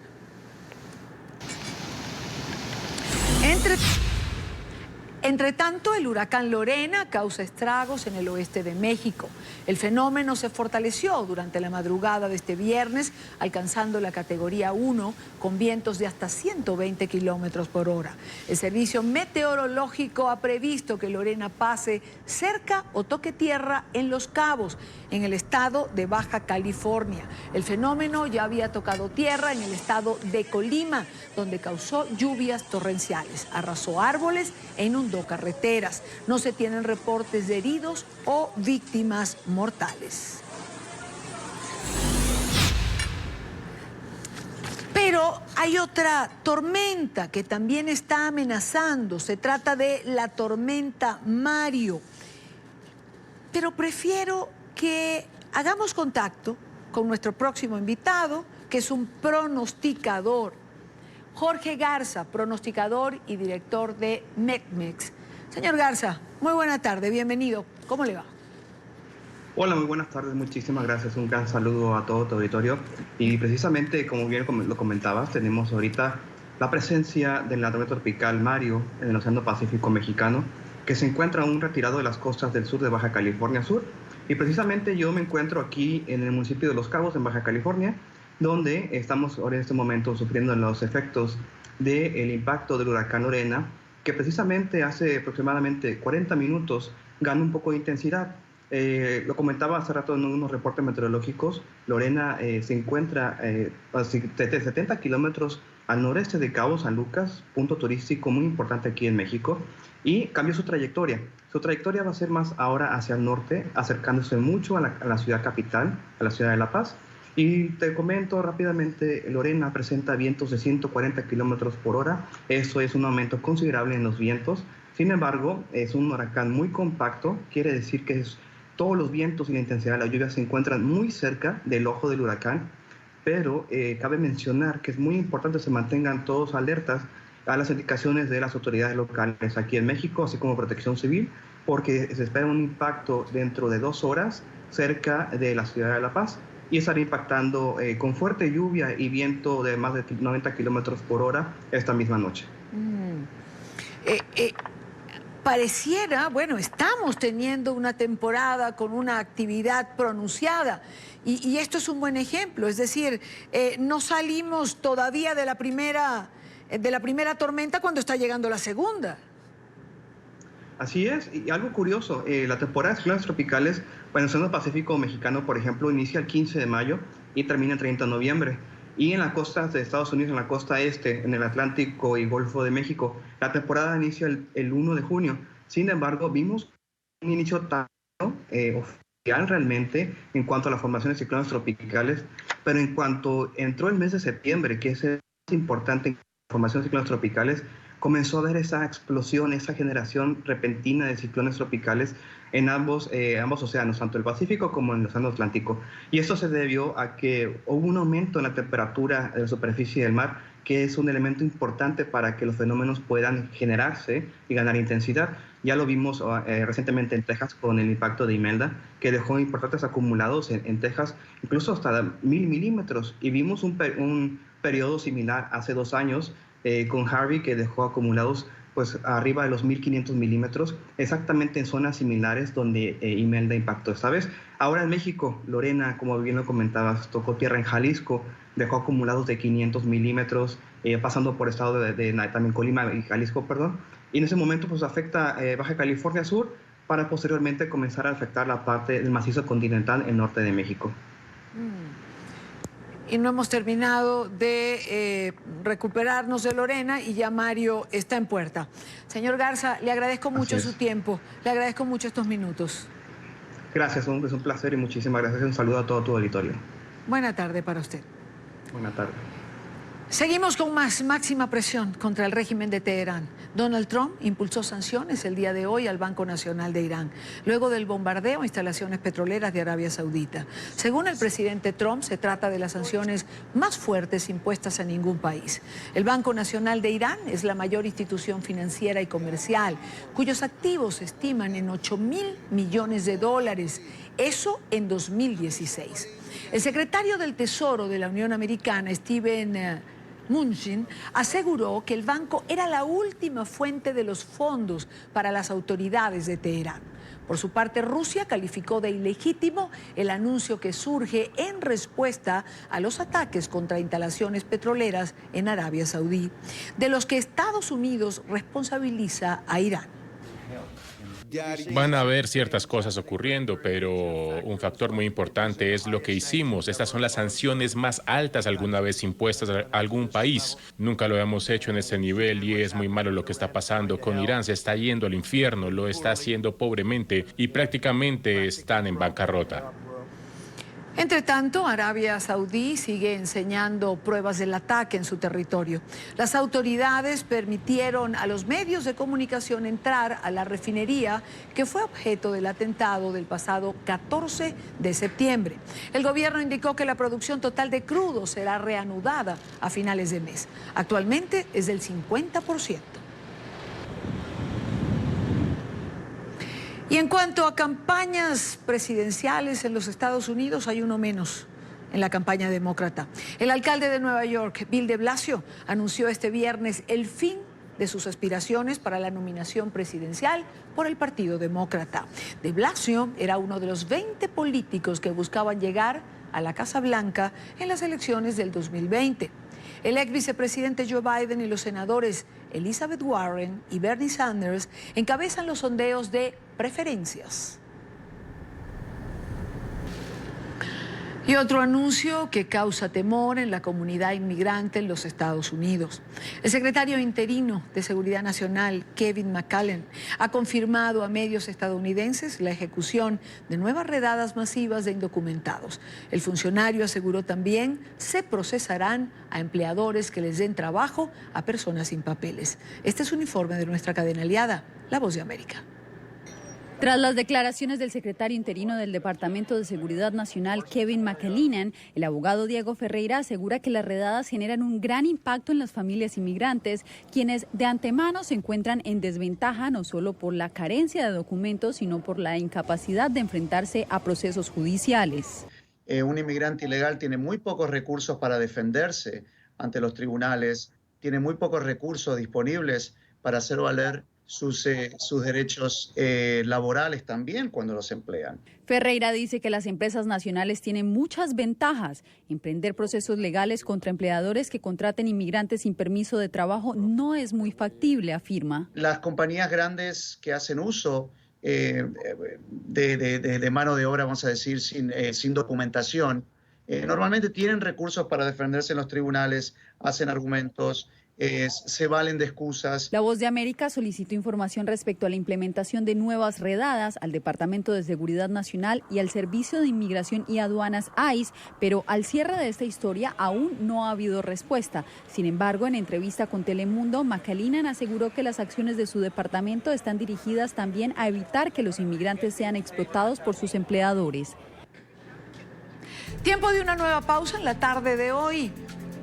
[SPEAKER 2] Entre tanto, el huracán Lorena causa estragos en el oeste de México. El fenómeno se fortaleció durante la madrugada de este viernes, alcanzando la categoría 1 con vientos de hasta 120 kilómetros por hora. El Servicio Meteorológico ha previsto que Lorena pase cerca o toque tierra en Los Cabos, en el estado de Baja California. El fenómeno ya había tocado tierra en el estado de Colima, donde causó lluvias torrenciales, arrasó árboles e inundó carreteras. No se tienen reportes de heridos o víctimas mortales. Pero hay otra tormenta que también está amenazando. Se trata de la tormenta Mario. pero prefiero que hagamos contacto con nuestro próximo invitado, que es un pronosticador. Jorge Garza, pronosticador y director de MECMEX. Señor Garza, muy buena tarde, bienvenido. ¿Cómo le va?
[SPEAKER 13] Hola, muy buenas tardes, muchísimas gracias. Un gran saludo a todo tu auditorio. Y precisamente, como bien lo comentabas, tenemos ahorita la presencia de la tormenta tropical Mario en el Océano Pacífico mexicano, que se encuentra aún retirado de las costas del sur de Baja California Sur. Y precisamente yo me encuentro aquí en el municipio de Los Cabos, en Baja California, donde estamos ahora en este momento sufriendo los efectos del impacto del huracán Lorena, que precisamente hace aproximadamente 40 minutos ganó un poco de intensidad. Lo comentaba hace rato en unos reportes meteorológicos. Lorena se encuentra a 70 kilómetros al noreste de Cabo San Lucas, punto turístico muy importante aquí en México, y cambió su trayectoria. Su trayectoria va a ser más ahora hacia el norte, acercándose mucho a la ciudad capital, a la ciudad de La Paz. Y te comento rápidamente, Lorena presenta vientos de 140 kilómetros por hora. Eso es un aumento considerable en los vientos. Sin embargo, es un huracán muy compacto, quiere decir que todos los vientos y la intensidad de la lluvia se encuentran muy cerca del ojo del huracán, pero cabe mencionar que es muy importante que se mantengan todos alertas a las indicaciones de las autoridades locales aquí en México, así como Protección Civil, porque se espera un impacto dentro de 2 horas cerca de la ciudad de La Paz y estará impactando con fuerte lluvia y viento de más de 90 kilómetros por hora esta misma noche.
[SPEAKER 2] Pareciera, bueno, estamos teniendo una temporada con una actividad pronunciada y esto es un buen ejemplo, es decir, no salimos todavía de la primera tormenta cuando está llegando la segunda.
[SPEAKER 13] Así es, y algo curioso, la temporada de ciclones tropicales en el Océano Pacífico mexicano, por ejemplo, inicia el 15 de mayo y termina el 30 de noviembre. Y en las costas de Estados Unidos, en la costa este, en el Atlántico y Golfo de México, la temporada inicia el 1 de junio. Sin embargo, vimos un inicio tan oficial realmente en cuanto a la formación de ciclones tropicales, pero en cuanto entró el mes de septiembre, que es el más importante en la formación de ciclones tropicales, comenzó a haber esa explosión, esa generación repentina de ciclones tropicales en ambos océanos, tanto el Pacífico como en el Océano Atlántico. Y esto se debió a que hubo un aumento en la temperatura de la superficie del mar, que es un elemento importante para que los fenómenos puedan generarse y ganar intensidad. Ya lo vimos recientemente en Texas con el impacto de Imelda, que dejó importantes acumulados en Texas, incluso hasta 1000 milímetros. Y vimos un periodo similar hace 2 años con Harvey, que dejó acumulados pues arriba de los 1500 milímetros, exactamente en zonas similares donde Imelda impactó esta vez. Ahora en México, Lorena, como bien lo comentabas, tocó tierra en Jalisco, dejó acumulados de 500 milímetros, pasando por estado de también Colima y Jalisco, perdón, y en ese momento pues afecta Baja California Sur, para posteriormente comenzar a afectar la parte del macizo continental en norte de México.
[SPEAKER 2] Y no hemos terminado de recuperarnos de Lorena y ya Mario está en puerta. Señor Garza, le agradezco mucho su tiempo, le agradezco mucho estos minutos.
[SPEAKER 13] Gracias, es un placer y muchísimas gracias. Un saludo a todo tu auditorio.
[SPEAKER 2] Buena tarde para usted.
[SPEAKER 13] Buena tarde.
[SPEAKER 2] Seguimos con más máxima presión contra el régimen de Teherán. Donald Trump impulsó sanciones el día de hoy al Banco Nacional de Irán, luego del bombardeo a instalaciones petroleras de Arabia Saudita. Según el presidente Trump, se trata de las sanciones más fuertes impuestas a ningún país. El Banco Nacional de Irán es la mayor institución financiera y comercial, cuyos activos se estiman en $8.000 millones. Eso en 2016. El secretario del Tesoro de la Unión Americana, Steven Mnuchin, aseguró que el banco era la última fuente de los fondos para las autoridades de Teherán. Por su parte, Rusia calificó de ilegítimo el anuncio que surge en respuesta a los ataques contra instalaciones petroleras en Arabia Saudí, de los que Estados Unidos responsabiliza a Irán.
[SPEAKER 14] Van a haber ciertas cosas ocurriendo, pero un factor muy importante es lo que hicimos. Estas son las sanciones más altas alguna vez impuestas a algún país. Nunca lo hemos hecho en ese nivel y es muy malo lo que está pasando con Irán. Se está yendo al infierno, lo está haciendo pobremente y prácticamente están en bancarrota.
[SPEAKER 2] Entre tanto, Arabia Saudí sigue enseñando pruebas del ataque en su territorio. Las autoridades permitieron a los medios de comunicación entrar a la refinería que fue objeto del atentado del pasado 14 de septiembre. El gobierno indicó que la producción total de crudo será reanudada a finales de mes. Actualmente es del 50%. Y en cuanto a campañas presidenciales en los Estados Unidos, hay uno menos en la campaña demócrata. El alcalde de Nueva York, Bill de Blasio, anunció este viernes el fin de sus aspiraciones para la nominación presidencial por el Partido Demócrata. De Blasio era uno de los 20 políticos que buscaban llegar a la Casa Blanca en las elecciones del 2020. El ex vicepresidente Joe Biden y los senadores Elizabeth Warren y Bernie Sanders encabezan los sondeos de preferencias. Y otro anuncio que causa temor en la comunidad inmigrante en los Estados Unidos. El secretario interino de Seguridad Nacional, Kevin McAllen, ha confirmado a medios estadounidenses la ejecución de nuevas redadas masivas de indocumentados. El funcionario aseguró también se procesarán a empleadores que les den trabajo a personas sin papeles. Este es un informe de nuestra cadena aliada, La Voz de América.
[SPEAKER 15] Tras las declaraciones del secretario interino del Departamento de Seguridad Nacional, Kevin McAleenan, el abogado Diego Ferreira asegura que las redadas generan un gran impacto en las familias inmigrantes, quienes de antemano se encuentran en desventaja no solo por la carencia de documentos, sino por la incapacidad de enfrentarse a procesos judiciales.
[SPEAKER 16] Un inmigrante ilegal tiene muy pocos recursos para defenderse ante los tribunales, tiene muy pocos recursos disponibles para hacer valer sus derechos laborales también cuando los emplean.
[SPEAKER 15] Ferreira dice que las empresas nacionales tienen muchas ventajas. Emprender procesos legales contra empleadores que contraten inmigrantes sin permiso de trabajo no es muy factible, afirma.
[SPEAKER 16] Las compañías grandes que hacen uso de mano de obra, vamos a decir, sin documentación, normalmente tienen recursos para defenderse en los tribunales, hacen argumentos, se valen de excusas.
[SPEAKER 15] La Voz de América solicitó información respecto a la implementación de nuevas redadas al Departamento de Seguridad Nacional y al Servicio de Inmigración y Aduanas ICE, pero al cierre de esta historia aún no ha habido respuesta. Sin embargo, en entrevista con Telemundo, McAleenan aseguró que las acciones de su departamento están dirigidas también a evitar que los inmigrantes sean explotados por sus empleadores.
[SPEAKER 2] Tiempo de una nueva pausa en la tarde de hoy.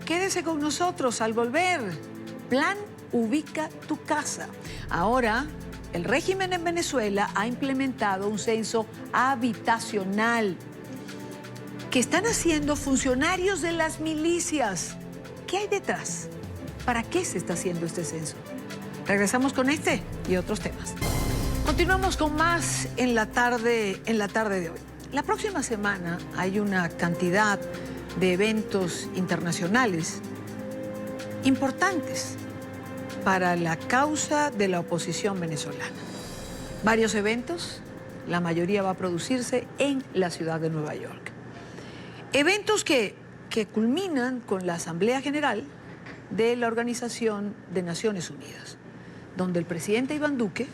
[SPEAKER 2] Quédese con nosotros al volver. Plan Ubica tu Casa. Ahora, el régimen en Venezuela ha implementado un censo habitacional que están haciendo funcionarios de las milicias. ¿Qué hay detrás? ¿Para qué se está haciendo este censo? Regresamos con este y otros temas. Continuamos con más en la tarde de hoy. La próxima semana hay una cantidad de eventos internacionales importantes para la causa de la oposición venezolana. Varios eventos, la mayoría va a producirse en la ciudad de Nueva York. Eventos que culminan con la Asamblea General de la Organización de Naciones Unidas, donde el presidente Iván Duque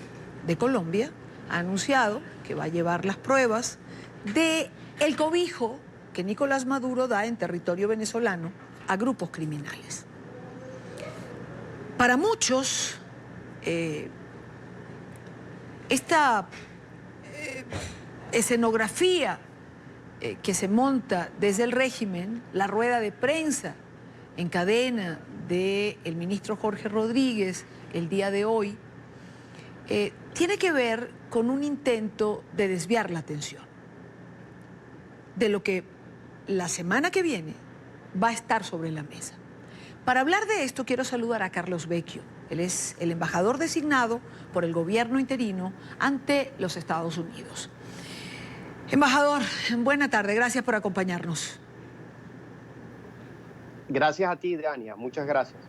[SPEAKER 2] de Colombia ha anunciado que va a llevar las pruebas del cobijo que Nicolás Maduro da en territorio venezolano a grupos criminales. Para muchos, esta escenografía que se monta desde el régimen, la rueda de prensa en cadena del ministro Jorge Rodríguez el día de hoy, tiene que ver con un intento de desviar la atención de lo que la semana que viene va a estar sobre la mesa. Para hablar de esto quiero saludar a Carlos Vecchio. Él es el embajador designado por el gobierno interino ante los Estados Unidos. Embajador, buena tarde, gracias por acompañarnos.
[SPEAKER 17] Gracias a ti, Dania, muchas gracias.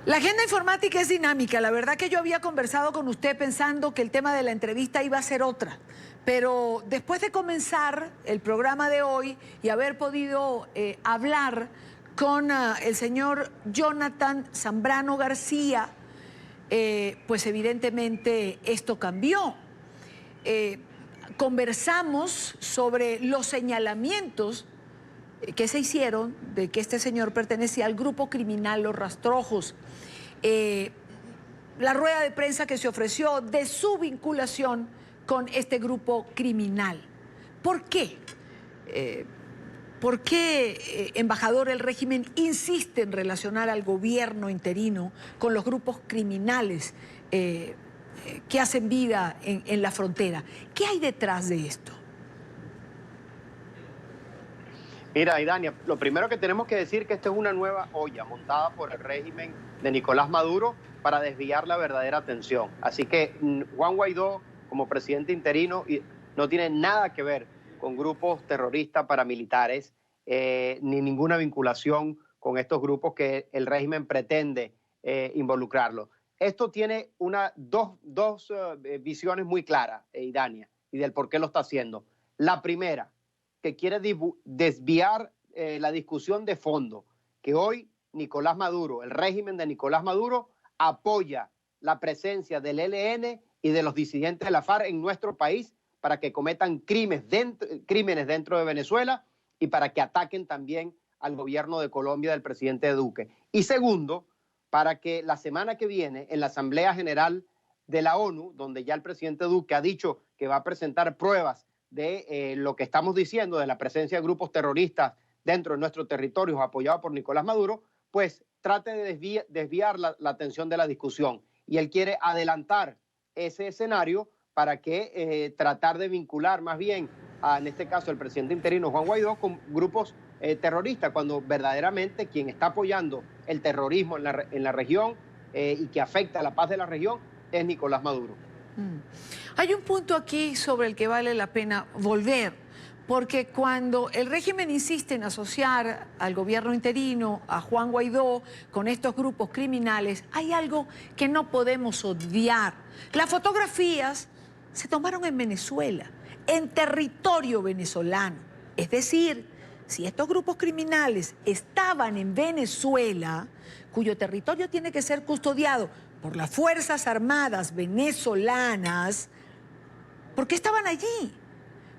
[SPEAKER 2] La agenda informática es dinámica. La verdad que yo había conversado con usted pensando que el tema de la entrevista iba a ser otra. Pero después de comenzar el programa de hoy y haber podido hablar con el señor Jonathan Zambrano García, pues evidentemente esto cambió. conversamos sobre los señalamientos que se hicieron de que este señor pertenecía al grupo criminal Los Rastrojos. La rueda de prensa que se ofreció de su vinculación con este grupo criminal. ¿Por qué? ¿Por qué, embajador, el régimen insiste en relacionar al gobierno interino con los grupos criminales que hacen vida en la frontera? ¿Qué hay detrás de esto?
[SPEAKER 17] Mira, Idania, lo primero que tenemos que decir es que esta es una nueva olla montada por el régimen de Nicolás Maduro para desviar la verdadera atención. Así que Juan Guaidó, como presidente interino, no tiene nada que ver con grupos terroristas paramilitares, ni ninguna vinculación con estos grupos que el régimen pretende involucrarlo. Esto tiene dos visiones muy claras, Idania, y del por qué lo está haciendo. La primera, que quiere desviar la discusión de fondo, que hoy Nicolás Maduro, el régimen de Nicolás Maduro, apoya la presencia del ELN y de los disidentes de la FARC en nuestro país para que cometan crímenes dentro de Venezuela y para que ataquen también al gobierno de Colombia del presidente Duque. Y segundo, para que la semana que viene en la Asamblea General de la ONU, donde ya el presidente Duque ha dicho que va a presentar pruebas de lo que estamos diciendo, de la presencia de grupos terroristas dentro de nuestro territorio apoyados por Nicolás Maduro, pues trate de desviar la atención de la discusión. Y él quiere adelantar ese escenario para que tratar de vincular más bien, en este caso, el presidente interino Juan Guaidó con grupos terroristas, cuando verdaderamente quien está apoyando el terrorismo en la región y que afecta a la paz de la región es Nicolás Maduro.
[SPEAKER 2] Hay un punto aquí sobre el que vale la pena volver, porque cuando el régimen insiste en asociar al gobierno interino, a Juan Guaidó, con estos grupos criminales, hay algo que no podemos obviar. Las fotografías se tomaron en Venezuela, en territorio venezolano. Es decir, si estos grupos criminales estaban en Venezuela, cuyo territorio tiene que ser custodiado por las Fuerzas Armadas venezolanas, ¿por qué estaban allí?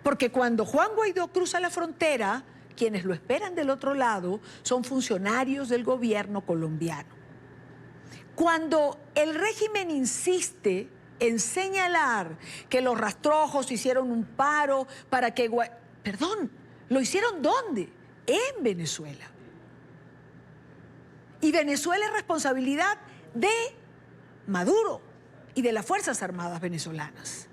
[SPEAKER 2] Porque cuando Juan Guaidó cruza la frontera, quienes lo esperan del otro lado son funcionarios del gobierno colombiano. Cuando el régimen insiste en señalar que los rastrojos hicieron un paro para que... Perdón, ¿lo hicieron dónde? En Venezuela. Y Venezuela es responsabilidad de Maduro y de las Fuerzas Armadas venezolanas.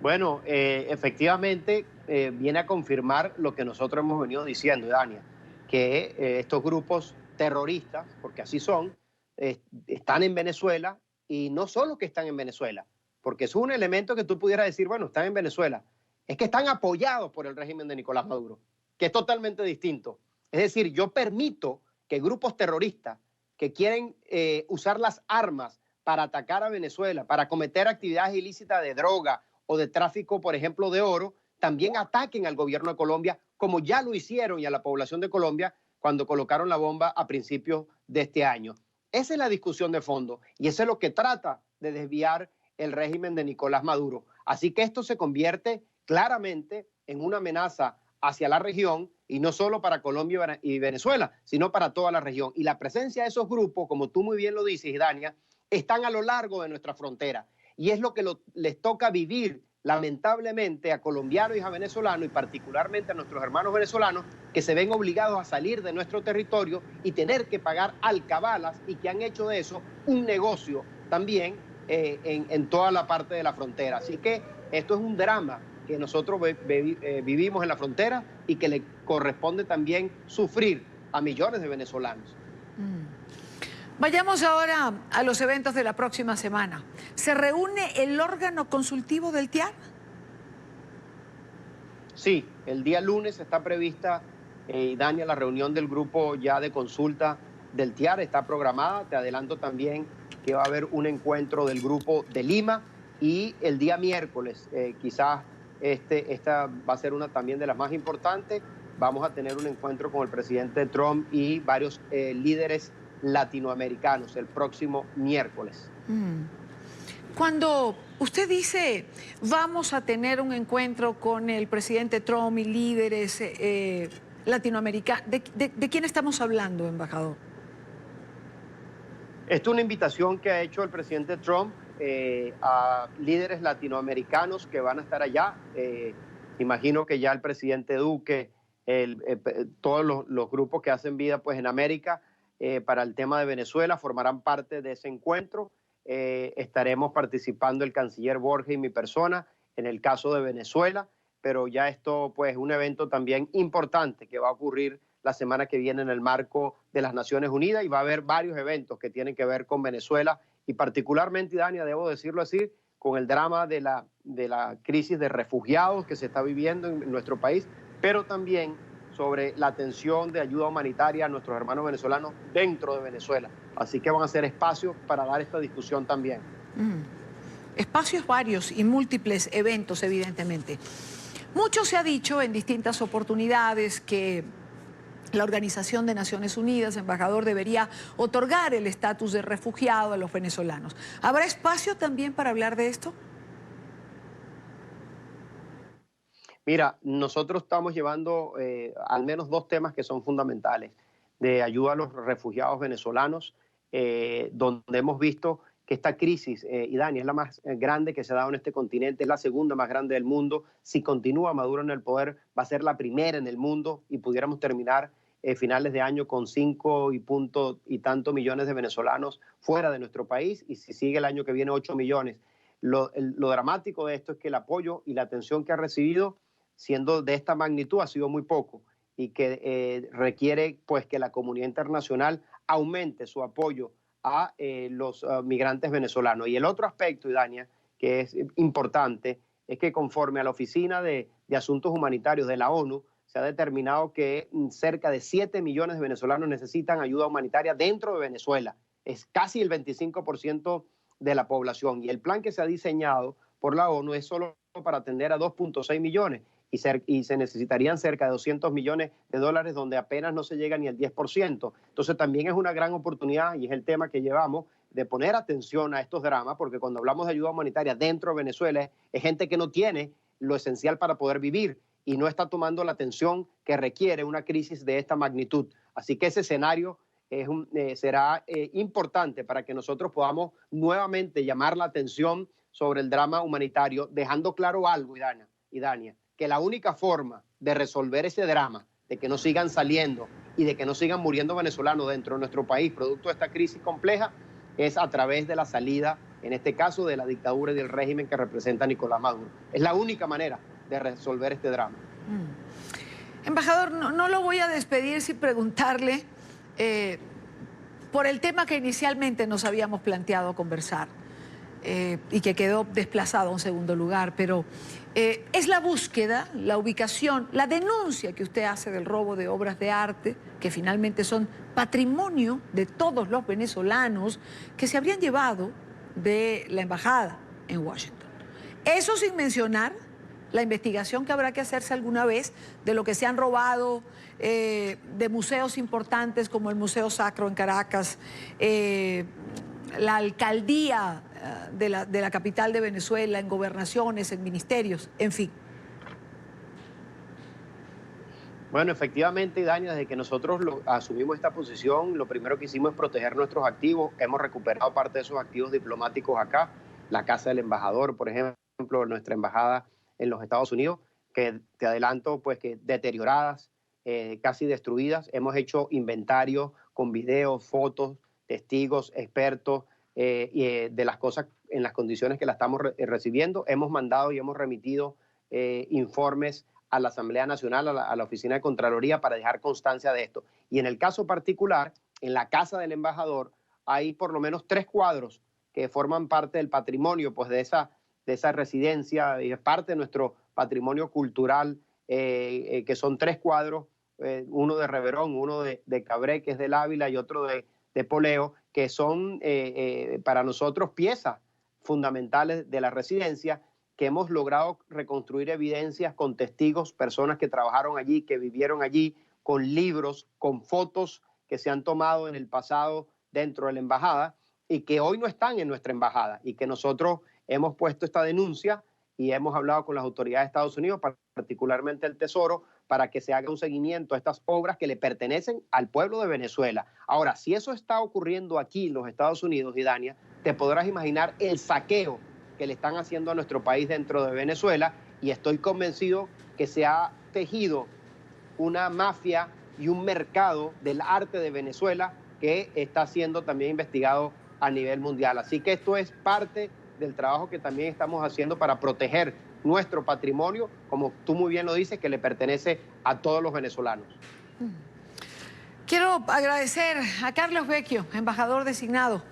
[SPEAKER 17] Bueno, efectivamente viene a confirmar lo que nosotros hemos venido diciendo, Dania, que estos grupos terroristas, porque así son, están en Venezuela, y no solo que están en Venezuela, porque es un elemento que tú pudieras decir, bueno, están en Venezuela, es que están apoyados por el régimen de Nicolás Maduro, que es totalmente distinto. Es decir, yo permito que grupos terroristas que quieren usar las armas para atacar a Venezuela, para cometer actividades ilícitas de droga o de tráfico, por ejemplo, de oro, también ataquen al gobierno de Colombia, como ya lo hicieron, y a la población de Colombia cuando colocaron la bomba a principios de este año. Esa es la discusión de fondo, y eso es lo que trata de desviar el régimen de Nicolás Maduro. Así que esto se convierte claramente en una amenaza hacia la región, y no solo para Colombia y Venezuela, sino para toda la región. Y la presencia de esos grupos, como tú muy bien lo dices, Dania, están a lo largo de nuestra frontera. Y es lo que les toca vivir, lamentablemente, a colombianos y a venezolanos, y particularmente a nuestros hermanos venezolanos, que se ven obligados a salir de nuestro territorio y tener que pagar alcabalas, y que han hecho de eso un negocio también en toda la parte de la frontera. Así que esto es un drama que nosotros vivimos en la frontera y que le corresponde también sufrir a millones de venezolanos.
[SPEAKER 2] Vayamos ahora a los eventos de la próxima semana. ¿Se reúne el órgano consultivo del TIAR?
[SPEAKER 17] Sí, el día lunes está prevista, Dania, la reunión del grupo ya de consulta del TIAR, está programada. Te adelanto también que va a haber un encuentro del grupo de Lima, y el día miércoles, quizás esta va a ser una también de las más importantes, vamos a tener un encuentro con el presidente Trump y varios líderes latinoamericanos el próximo miércoles.
[SPEAKER 2] Cuando usted dice vamos a tener un encuentro con el presidente Trump y líderes latinoamericanos, ¿de quién estamos hablando, embajador?
[SPEAKER 17] Esta es una invitación que ha hecho el presidente Trump a líderes latinoamericanos que van a estar allá. Imagino que ya el presidente Duque, todos los grupos que hacen vida pues, en América para el tema de Venezuela formarán parte de ese encuentro. Estaremos participando el canciller Borges y mi persona en el caso de Venezuela, pero ya esto pues, es un evento también importante que va a ocurrir la semana que viene en el marco de las Naciones Unidas y va a haber varios eventos que tienen que ver con Venezuela y particularmente, Dania, debo decirlo así, con el drama de la crisis de refugiados que se está viviendo en nuestro país, pero también sobre la atención de ayuda humanitaria a nuestros hermanos venezolanos dentro de Venezuela. Así que van a ser espacios para dar esta discusión también.
[SPEAKER 2] Espacios varios y múltiples eventos, evidentemente. Mucho se ha dicho en distintas oportunidades que la Organización de Naciones Unidas, embajador, debería otorgar el estatus de refugiado a los venezolanos. ¿Habrá espacio también para hablar de esto?
[SPEAKER 17] Mira, nosotros estamos llevando al menos dos temas que son fundamentales de ayuda a los refugiados venezolanos, donde hemos visto que esta crisis, y Dani, es la más grande que se ha dado en este continente, es la segunda más grande del mundo. Si continúa Maduro en el poder, va a ser la primera en el mundo y pudiéramos terminar finales de año con 5 y tantos millones de venezolanos fuera de nuestro país, y si sigue el año que viene 8 millones. Lo dramático de esto es que el apoyo y la atención que ha recibido, siendo de esta magnitud, ha sido muy poco y que requiere pues, que la comunidad internacional aumente su apoyo a los migrantes venezolanos. Y el otro aspecto, Idania, que es importante, es que conforme a la Oficina de Asuntos Humanitarios de la ONU, se ha determinado que cerca de 7 millones de venezolanos necesitan ayuda humanitaria dentro de Venezuela. Es casi el 25% de la población. Y el plan que se ha diseñado por la ONU es solo para atender a 2.6 millones y se necesitarían cerca de 200 millones de dólares, donde apenas no se llega ni al 10%. Entonces también es una gran oportunidad, y es el tema que llevamos, de poner atención a estos dramas, porque cuando hablamos de ayuda humanitaria dentro de Venezuela es gente que no tiene lo esencial para poder vivir y no está tomando la atención que requiere una crisis de esta magnitud. Así que ese escenario será importante para que nosotros podamos nuevamente llamar la atención sobre el drama humanitario, dejando claro algo, Idania, que la única forma de resolver ese drama, de que no sigan saliendo y de que no sigan muriendo venezolanos dentro de nuestro país, producto de esta crisis compleja, es a través de la salida, en este caso, de la dictadura y del régimen que representa Nicolás Maduro. Es la única manera de resolver este drama.
[SPEAKER 2] Embajador, no lo voy a despedir sin preguntarle por el tema que inicialmente nos habíamos planteado conversar y que quedó desplazado a un segundo lugar, pero es la búsqueda, la ubicación, la denuncia que usted hace del robo de obras de arte, que finalmente son patrimonio de todos los venezolanos que se habrían llevado de la embajada en Washington. Eso sin mencionar la investigación que habrá que hacerse alguna vez de lo que se han robado de museos importantes como el Museo Sacro en Caracas, la alcaldía de la capital de Venezuela, en gobernaciones, en ministerios, en fin.
[SPEAKER 17] Bueno, efectivamente, Dania, desde que nosotros asumimos esta posición, lo primero que hicimos es proteger nuestros activos. Hemos recuperado parte de esos activos diplomáticos acá, la casa del embajador, por ejemplo, nuestra embajada en los Estados Unidos, que te adelanto, pues que deterioradas, casi destruidas. Hemos hecho inventario con videos, fotos, testigos, expertos, de las cosas en las condiciones que la estamos recibiendo. Hemos mandado y hemos remitido informes a la Asamblea Nacional, a la Oficina de Contraloría, para dejar constancia de esto. Y en el caso particular, en la casa del embajador, hay por lo menos 3 cuadros que forman parte del patrimonio pues, de esa residencia, y es parte de nuestro patrimonio cultural, que son 3 cuadros, uno de Reverón, uno de Cabré, que es del Ávila, y otro de Poleo, que son para nosotros piezas fundamentales de la residencia, que hemos logrado reconstruir evidencias con testigos, personas que trabajaron allí, que vivieron allí, con libros, con fotos que se han tomado en el pasado dentro de la embajada, y que hoy no están en nuestra embajada y que nosotros hemos puesto esta denuncia y hemos hablado con las autoridades de Estados Unidos, particularmente el Tesoro, para que se haga un seguimiento a estas obras que le pertenecen al pueblo de Venezuela. Ahora, si eso está ocurriendo aquí en los Estados Unidos, Idania, te podrás imaginar el saqueo que le están haciendo a nuestro país dentro de Venezuela, y estoy convencido que se ha tejido una mafia y un mercado del arte de Venezuela que está siendo también investigado a nivel mundial. Así que esto es parte del trabajo que también estamos haciendo para proteger nuestro patrimonio, como tú muy bien lo dices, que le pertenece a todos los venezolanos.
[SPEAKER 2] Quiero agradecer a Carlos Vecchio, embajador designado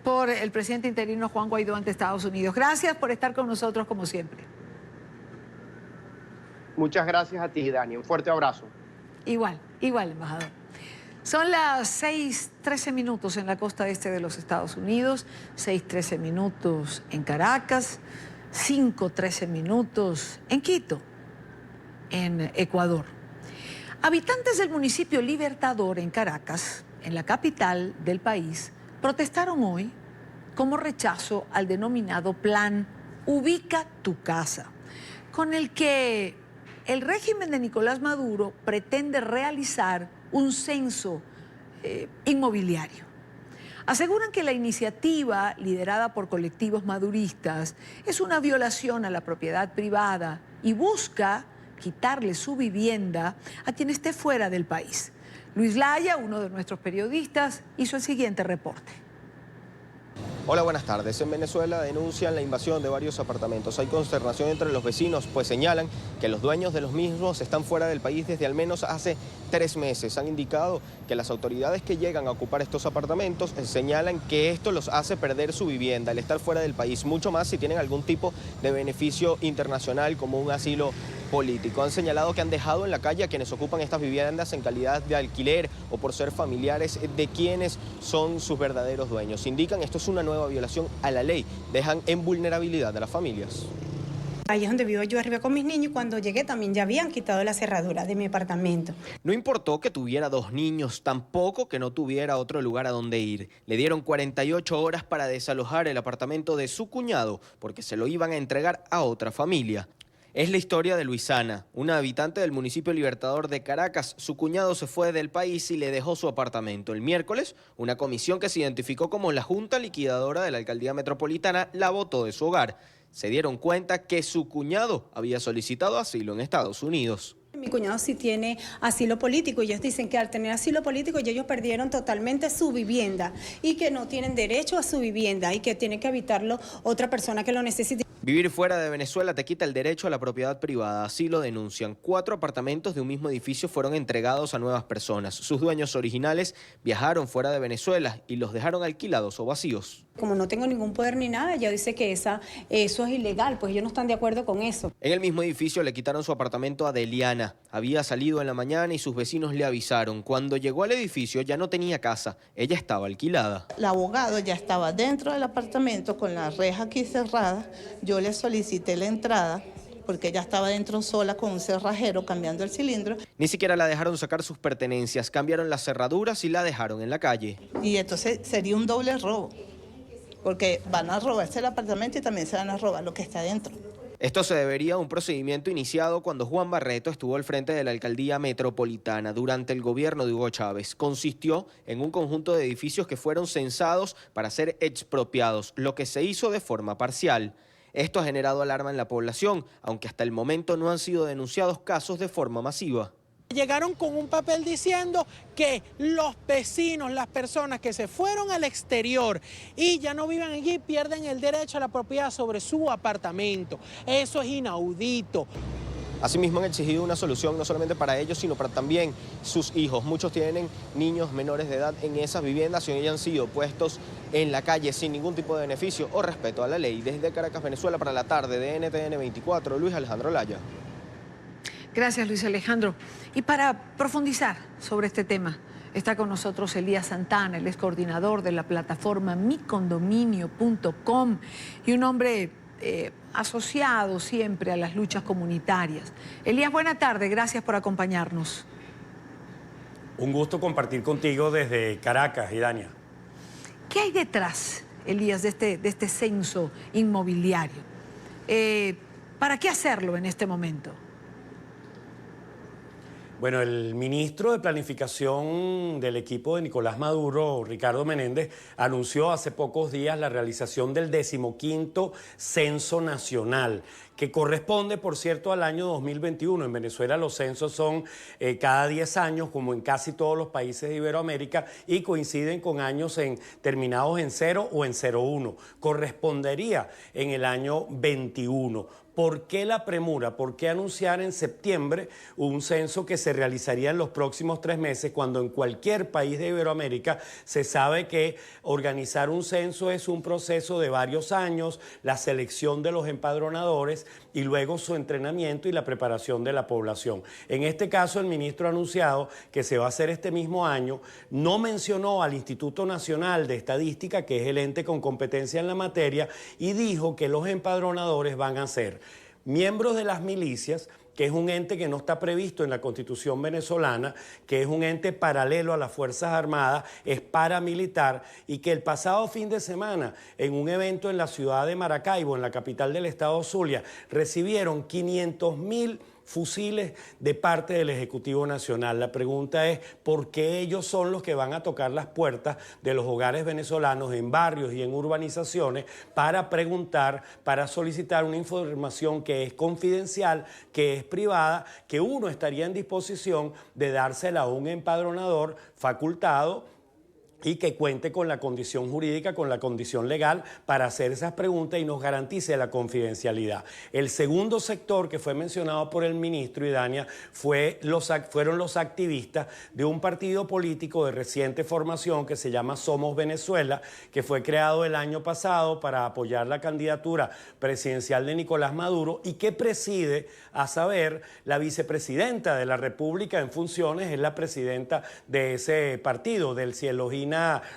[SPEAKER 2] por el presidente interino Juan Guaidó ante Estados Unidos. Gracias por estar con nosotros como siempre.
[SPEAKER 17] Muchas gracias a ti, Dani. Un fuerte abrazo.
[SPEAKER 2] Igual, embajador. Son las 6:13 minutos en la costa este de los Estados Unidos, 6:13 minutos en Caracas, 5:13 minutos en Quito, en Ecuador. Habitantes del municipio Libertador en Caracas, en la capital del país, protestaron hoy como rechazo al denominado Plan Ubica tu Casa, con el que el régimen de Nicolás Maduro pretende realizar un censo inmobiliario. Aseguran que la iniciativa, liderada por colectivos maduristas, es una violación a la propiedad privada y busca quitarle su vivienda a quien esté fuera del país. Luis Laya, uno de nuestros periodistas, hizo el siguiente reporte.
[SPEAKER 18] Hola, buenas tardes. En Venezuela denuncian la invasión de varios apartamentos. Hay consternación entre los vecinos, pues señalan que los dueños de los mismos están fuera del país desde al menos hace 3 meses. Han indicado que las autoridades que llegan a ocupar estos apartamentos señalan que esto los hace perder su vivienda, el estar fuera del país, mucho más si tienen algún tipo de beneficio internacional como un asilo político. Han señalado que han dejado en la calle a quienes ocupan estas viviendas en calidad de alquiler o por ser familiares de quienes son sus verdaderos dueños. Indican esto es una nueva violación a la ley. Dejan en vulnerabilidad a las familias.
[SPEAKER 19] Ahí es donde vivo yo arriba con mis niños y cuando llegué también ya habían quitado la cerradura de mi apartamento.
[SPEAKER 18] No importó que tuviera 2 niños, tampoco que no tuviera otro lugar a donde ir. Le dieron 48 horas para desalojar el apartamento de su cuñado porque se lo iban a entregar a otra familia. Es la historia de Luisana, una habitante del municipio Libertador de Caracas. Su cuñado se fue del país y le dejó su apartamento. El miércoles, una comisión que se identificó como la Junta Liquidadora de la Alcaldía Metropolitana la botó de su hogar. Se dieron cuenta que su cuñado había solicitado asilo en Estados Unidos.
[SPEAKER 19] Mi cuñado sí tiene asilo político y ellos dicen que al tener asilo político ellos perdieron totalmente su vivienda y que no tienen derecho a su vivienda y que tiene que habitarlo otra persona que lo necesite.
[SPEAKER 18] Vivir fuera de Venezuela te quita el derecho a la propiedad privada, así lo denuncian. 4 apartamentos de un mismo edificio fueron entregados a nuevas personas. Sus dueños originales viajaron fuera de Venezuela y los dejaron alquilados o vacíos.
[SPEAKER 19] Como no tengo ningún poder ni nada, ella dice que eso es ilegal, pues ellos no están de acuerdo con eso.
[SPEAKER 18] En el mismo edificio le quitaron su apartamento a Deliana. Había salido en la mañana y sus vecinos le avisaron. Cuando llegó al edificio ya no tenía casa, ella estaba alquilada.
[SPEAKER 20] El abogado ya estaba dentro del apartamento con la reja aquí cerrada. Yo le solicité la entrada porque ella estaba dentro sola con un cerrajero cambiando el cilindro.
[SPEAKER 18] Ni siquiera la dejaron sacar sus pertenencias, cambiaron las cerraduras y la dejaron en la calle.
[SPEAKER 20] Y entonces sería un doble robo, porque van a robarse el apartamento y también se van a robar lo que está dentro.
[SPEAKER 18] Esto se debería a un procedimiento iniciado cuando Juan Barreto estuvo al frente de la alcaldía metropolitana durante el gobierno de Hugo Chávez. Consistió en un conjunto de edificios que fueron censados para ser expropiados, lo que se hizo de forma parcial. Esto ha generado alarma en la población, aunque hasta el momento no han sido denunciados casos de forma masiva.
[SPEAKER 21] Llegaron con un papel diciendo que los vecinos, las personas que se fueron al exterior y ya no viven allí, pierden el derecho a la propiedad sobre su apartamento. Eso es inaudito.
[SPEAKER 18] Asimismo han exigido una solución no solamente para ellos, sino para también sus hijos. Muchos tienen niños menores de edad en esas viviendas y hoy han sido puestos en la calle sin ningún tipo de beneficio o respeto a la ley. Desde Caracas, Venezuela, para la tarde de NTN 24, Luis Alejandro Laya.
[SPEAKER 2] Gracias, Luis Alejandro. Y para profundizar sobre este tema, está con nosotros Elías Santana, él es coordinador de la plataforma micondominio.com y un hombre asociado siempre a las luchas comunitarias. Elías, buena tarde, gracias por acompañarnos.
[SPEAKER 22] Un gusto compartir contigo desde Caracas, Idania.
[SPEAKER 2] ¿Qué hay detrás Elías, de este censo inmobiliario. ¿Para qué hacerlo en este momento?
[SPEAKER 1] Bueno, el ministro de Planificación del equipo de Nicolás Maduro, Ricardo Menéndez, anunció hace pocos días la realización del 15º Censo Nacional, que corresponde, por cierto, al año 2021. En Venezuela los censos son cada 10 años, como en casi todos los países de Iberoamérica, y coinciden con años terminados en 0 o en 01. Correspondería en el año 21. ¿Por qué la premura? ¿Por qué anunciar en septiembre un censo que se realizaría en los próximos 3 meses, cuando en cualquier país de Iberoamérica se sabe que organizar un censo es un proceso de varios años, la selección de los empadronadores y luego su entrenamiento y la preparación de la población? En este caso, el ministro ha anunciado que se va a hacer este mismo año. No mencionó al Instituto Nacional de Estadística, que es el ente con competencia en la materia, y dijo que los empadronadores van a ser miembros de las milicias, que es un ente que no está previsto en la Constitución venezolana, que es un ente paralelo a las Fuerzas Armadas, es paramilitar, y que el pasado fin de semana, en un evento en la ciudad de Maracaibo, en la capital del estado Zulia, recibieron 500.000 fusiles de parte del Ejecutivo Nacional. La pregunta es, ¿por qué ellos son los que van a tocar las puertas de los hogares venezolanos en barrios y en urbanizaciones para preguntar, para solicitar una información que es confidencial, que es privada, que uno estaría en disposición de dársela a un empadronador facultado y que cuente con la condición jurídica, con la condición legal para hacer esas preguntas y nos garantice la confidencialidad? El segundo sector que fue mencionado por el ministro Idania fueron los activistas de un partido político de reciente formación que se llama Somos Venezuela, que fue creado el año pasado para apoyar la candidatura presidencial de Nicolás Maduro y que preside, a saber, la vicepresidenta de la República en funciones, es la presidenta de ese partido, Delcielogina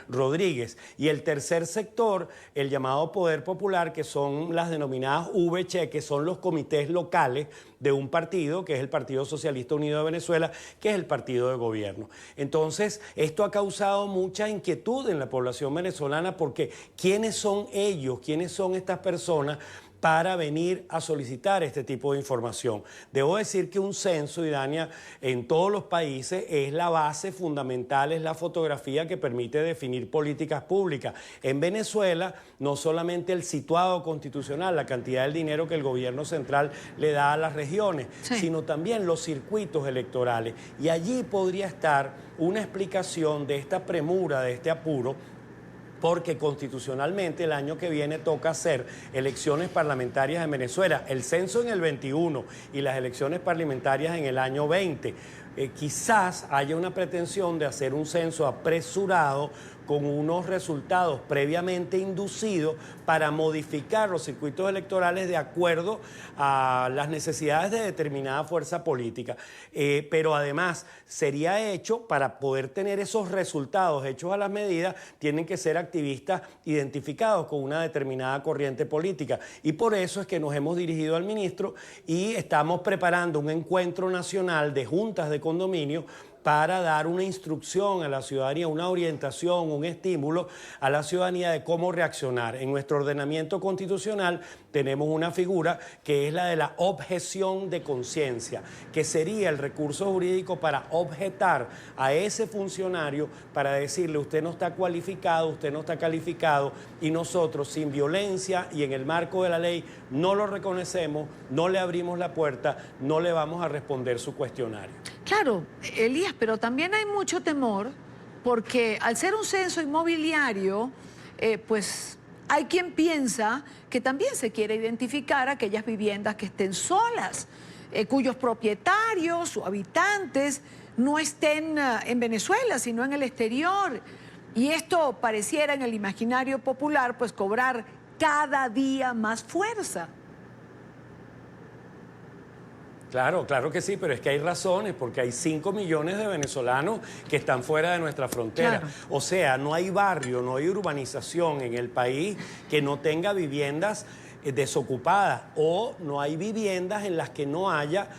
[SPEAKER 1] Rodríguez. Y el tercer sector, el llamado Poder Popular, que son las denominadas VC, que son los comités locales de un partido, que es el Partido Socialista Unido de Venezuela, que es el partido de gobierno. Entonces, esto ha causado mucha inquietud en la población venezolana, porque ¿quiénes son ellos? ¿Quiénes son estas personas para venir a solicitar este tipo de información? Debo decir que un censo, Idania, en todos los países es la base fundamental, es la fotografía que permite definir políticas públicas. En Venezuela, no solamente el situado constitucional, la cantidad del dinero que el gobierno central le da a las regiones, sino también los circuitos electorales. Y allí podría estar una explicación de esta premura, de este apuro, porque constitucionalmente el año que viene toca hacer elecciones parlamentarias en Venezuela, el censo en el 21 y las elecciones parlamentarias en el año 20. Quizás haya una pretensión de hacer un censo apresurado con unos resultados previamente inducidos para modificar los circuitos electorales de acuerdo a las necesidades de determinada fuerza política. Pero además sería hecho, para poder tener esos resultados hechos a las medidas, tienen que ser activistas identificados con una determinada corriente política. Y por eso es que nos hemos dirigido al ministro y estamos preparando un encuentro nacional de juntas de condominio para dar una instrucción a la ciudadanía, una orientación, un estímulo a la ciudadanía de cómo reaccionar. En nuestro ordenamiento constitucional tenemos una figura que es la de la objeción de conciencia, que sería el recurso jurídico para objetar a ese funcionario, para decirle: usted no está cualificado, usted no está calificado, y nosotros, sin violencia y en el marco de la ley, no lo reconocemos, no le abrimos la puerta, no le vamos a responder su cuestionario.
[SPEAKER 2] Claro, Elías, pero también hay mucho temor porque al ser un censo inmobiliario, pues hay quien piensa que también se quiere identificar aquellas viviendas que estén solas, cuyos propietarios o habitantes no estén en Venezuela, sino en el exterior. Y esto pareciera en el imaginario popular pues cobrar cada día más fuerza.
[SPEAKER 1] Claro, claro que sí, pero es que hay razones, porque hay 5 millones de venezolanos que están fuera de nuestra frontera. Claro. O sea, no hay barrio, no hay urbanización en el país que no tenga viviendas desocupadas, o no hay viviendas en las que no haya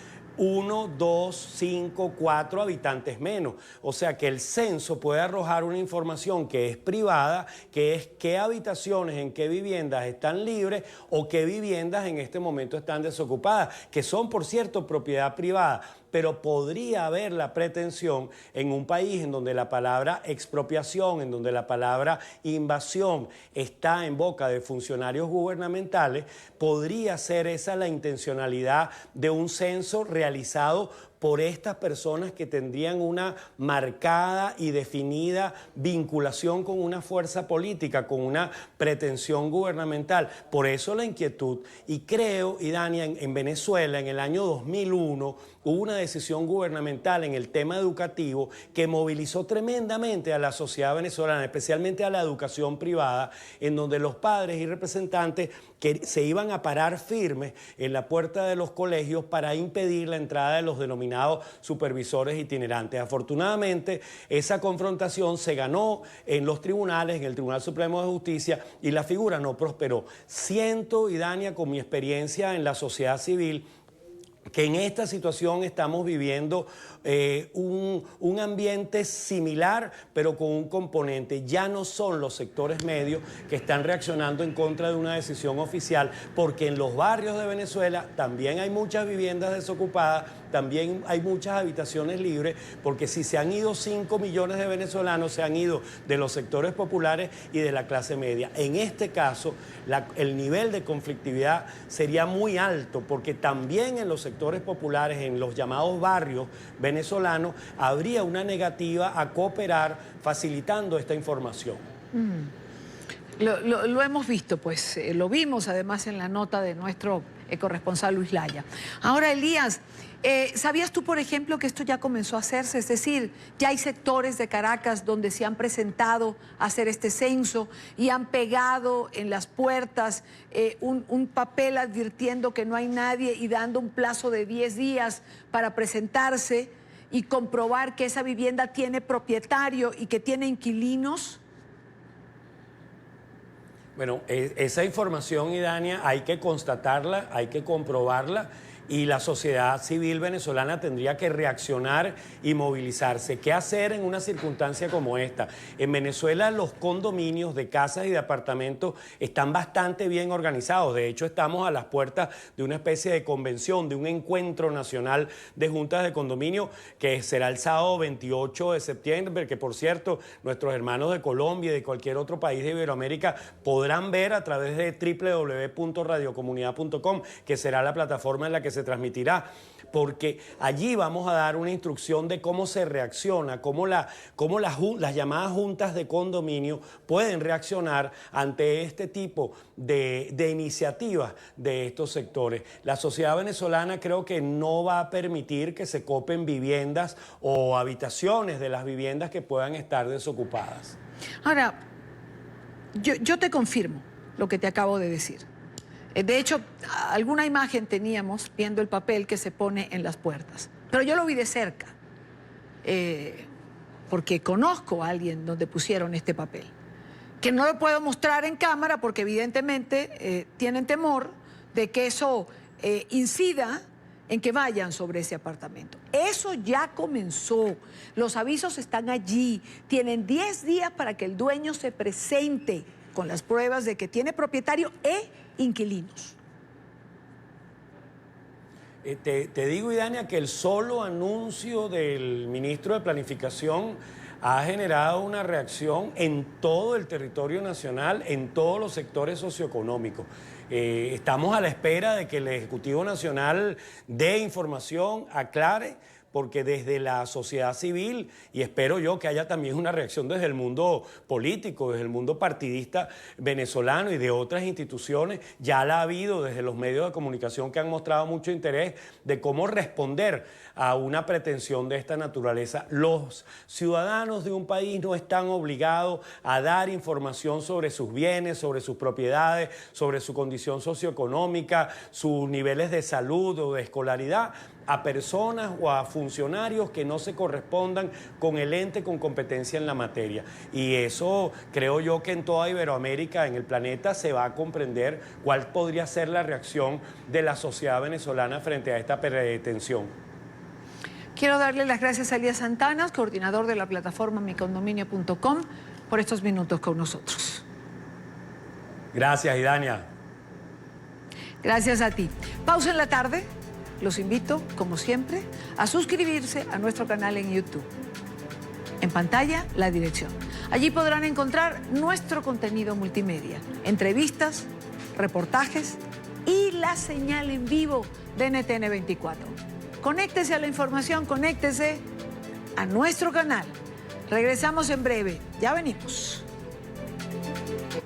[SPEAKER 1] 1, 2, 5, 4 habitantes menos. O sea que el censo puede arrojar una información que es privada, que es qué habitaciones, en qué viviendas están libres o qué viviendas en este momento están desocupadas, que son, por cierto, propiedad privada. Pero podría haber la pretensión en un país en donde la palabra expropiación, en donde la palabra invasión está en boca de funcionarios gubernamentales, podría ser esa la intencionalidad de un censo realizado por estas personas que tendrían una marcada y definida vinculación con una fuerza política, con una pretensión gubernamental. Por eso la inquietud. Y creo, Idania, en Venezuela, en el año 2001, hubo una decisión gubernamental en el tema educativo que movilizó tremendamente a la sociedad venezolana, especialmente a la educación privada, en donde los padres y representantes que se iban a parar firmes en la puerta de los colegios para impedir la entrada de los denominados supervisores itinerantes. Afortunadamente, esa confrontación se ganó en los tribunales, en el Tribunal Supremo de Justicia, y la figura no prosperó. Siento, Idania, con mi experiencia en la sociedad civil, que en esta situación estamos viviendo un ambiente similar, pero con un componente. Ya no son los sectores medios que están reaccionando en contra de una decisión oficial, porque en los barrios de Venezuela también hay muchas viviendas desocupadas, también hay muchas habitaciones libres, porque si se han ido 5 millones de venezolanos, se han ido de los sectores populares y de la clase media. En este caso, el nivel de conflictividad sería muy alto, porque también en los sectores populares, en los llamados barrios venezolanos, habría una negativa a cooperar facilitando esta información.
[SPEAKER 2] Lo hemos visto, pues lo vimos además en la nota de nuestro corresponsal Luis Laya. Ahora, Elías, ¿sabías tú, por ejemplo, que esto ya comenzó a hacerse? Es decir, ya hay sectores de Caracas donde se han presentado a hacer este censo y han pegado en las puertas un papel advirtiendo que no hay nadie y dando un plazo de 10 días para presentarse y comprobar que esa vivienda tiene propietario y que tiene inquilinos.
[SPEAKER 1] Bueno, esa información, Idania, hay que constatarla, hay que comprobarla, y la sociedad civil venezolana tendría que reaccionar y movilizarse. ¿Qué hacer en una circunstancia como esta? En Venezuela los condominios de casas y de apartamentos están bastante bien organizados. De hecho, estamos a las puertas de una especie de convención, de un encuentro nacional de juntas de condominio que será el sábado 28 de septiembre, que por cierto, nuestros hermanos de Colombia y de cualquier otro país de Iberoamérica podrán ver a través de www.radiocomunidad.com, que será la plataforma en la que se transmitirá, porque allí vamos a dar una instrucción de cómo se reacciona, cómo las llamadas juntas de condominio pueden reaccionar ante este tipo de iniciativas de estos sectores. La sociedad venezolana creo que no va a permitir que se copen viviendas o habitaciones de las viviendas que puedan estar desocupadas.
[SPEAKER 2] Ahora, yo te confirmo lo que te acabo de decir. De hecho, alguna imagen teníamos viendo el papel que se pone en las puertas. Pero yo lo vi de cerca, porque conozco a alguien donde pusieron este papel. Que no lo puedo mostrar en cámara porque evidentemente tienen temor de que eso incida en que vayan sobre ese apartamento. Eso ya comenzó. Los avisos están allí. Tienen 10 días para que el dueño se presente con las pruebas de que tiene propietario e inquilinos.
[SPEAKER 1] Te digo, Idania, que el solo anuncio del ministro de Planificación ha generado una reacción en todo el territorio nacional, en todos los sectores socioeconómicos. Estamos a la espera de que el Ejecutivo Nacional dé información, aclare, porque desde la sociedad civil, y espero yo que haya también una reacción desde el mundo político, desde el mundo partidista venezolano y de otras instituciones, ya la ha habido desde los medios de comunicación que han mostrado mucho interés de cómo responder a una pretensión de esta naturaleza. Los ciudadanos de un país no están obligados a dar información sobre sus bienes, sobre sus propiedades, sobre su condición socioeconómica, sus niveles de salud o de escolaridad, a personas o a funcionarios que no se correspondan con el ente con competencia en la materia. Y eso creo yo que en toda Iberoamérica, en el planeta, se va a comprender cuál podría ser la reacción de la sociedad venezolana frente a esta pretensión.
[SPEAKER 2] Quiero darle las gracias a Elías Santana, coordinador de la plataforma micondominio.com, por estos minutos con nosotros.
[SPEAKER 1] Gracias, Idania.
[SPEAKER 2] Gracias a ti. Pausa en la tarde. Los invito, como siempre, a suscribirse a nuestro canal en YouTube. En pantalla, la dirección. Allí podrán encontrar nuestro contenido multimedia, entrevistas, reportajes y la señal en vivo de NTN 24. Conéctese a la información, conéctese a nuestro canal. Regresamos en breve, ya venimos.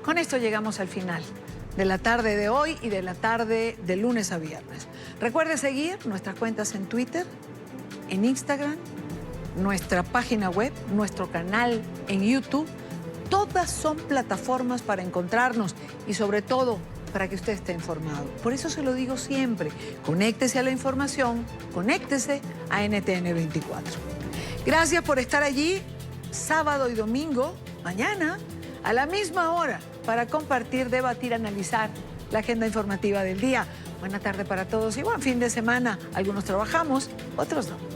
[SPEAKER 2] Con esto llegamos al final de la tarde de hoy y de la tarde de lunes a viernes. Recuerde seguir nuestras cuentas en Twitter, en Instagram, nuestra página web, nuestro canal en YouTube. Todas son plataformas para encontrarnos y sobre todo para que usted esté informado. Por eso se lo digo siempre, conéctese a la información, conéctese a NTN 24. Gracias por estar allí sábado y domingo, mañana, a la misma hora, para compartir, debatir, analizar la agenda informativa del día. Buena tarde para todos y buen fin de semana. Algunos trabajamos, otros no.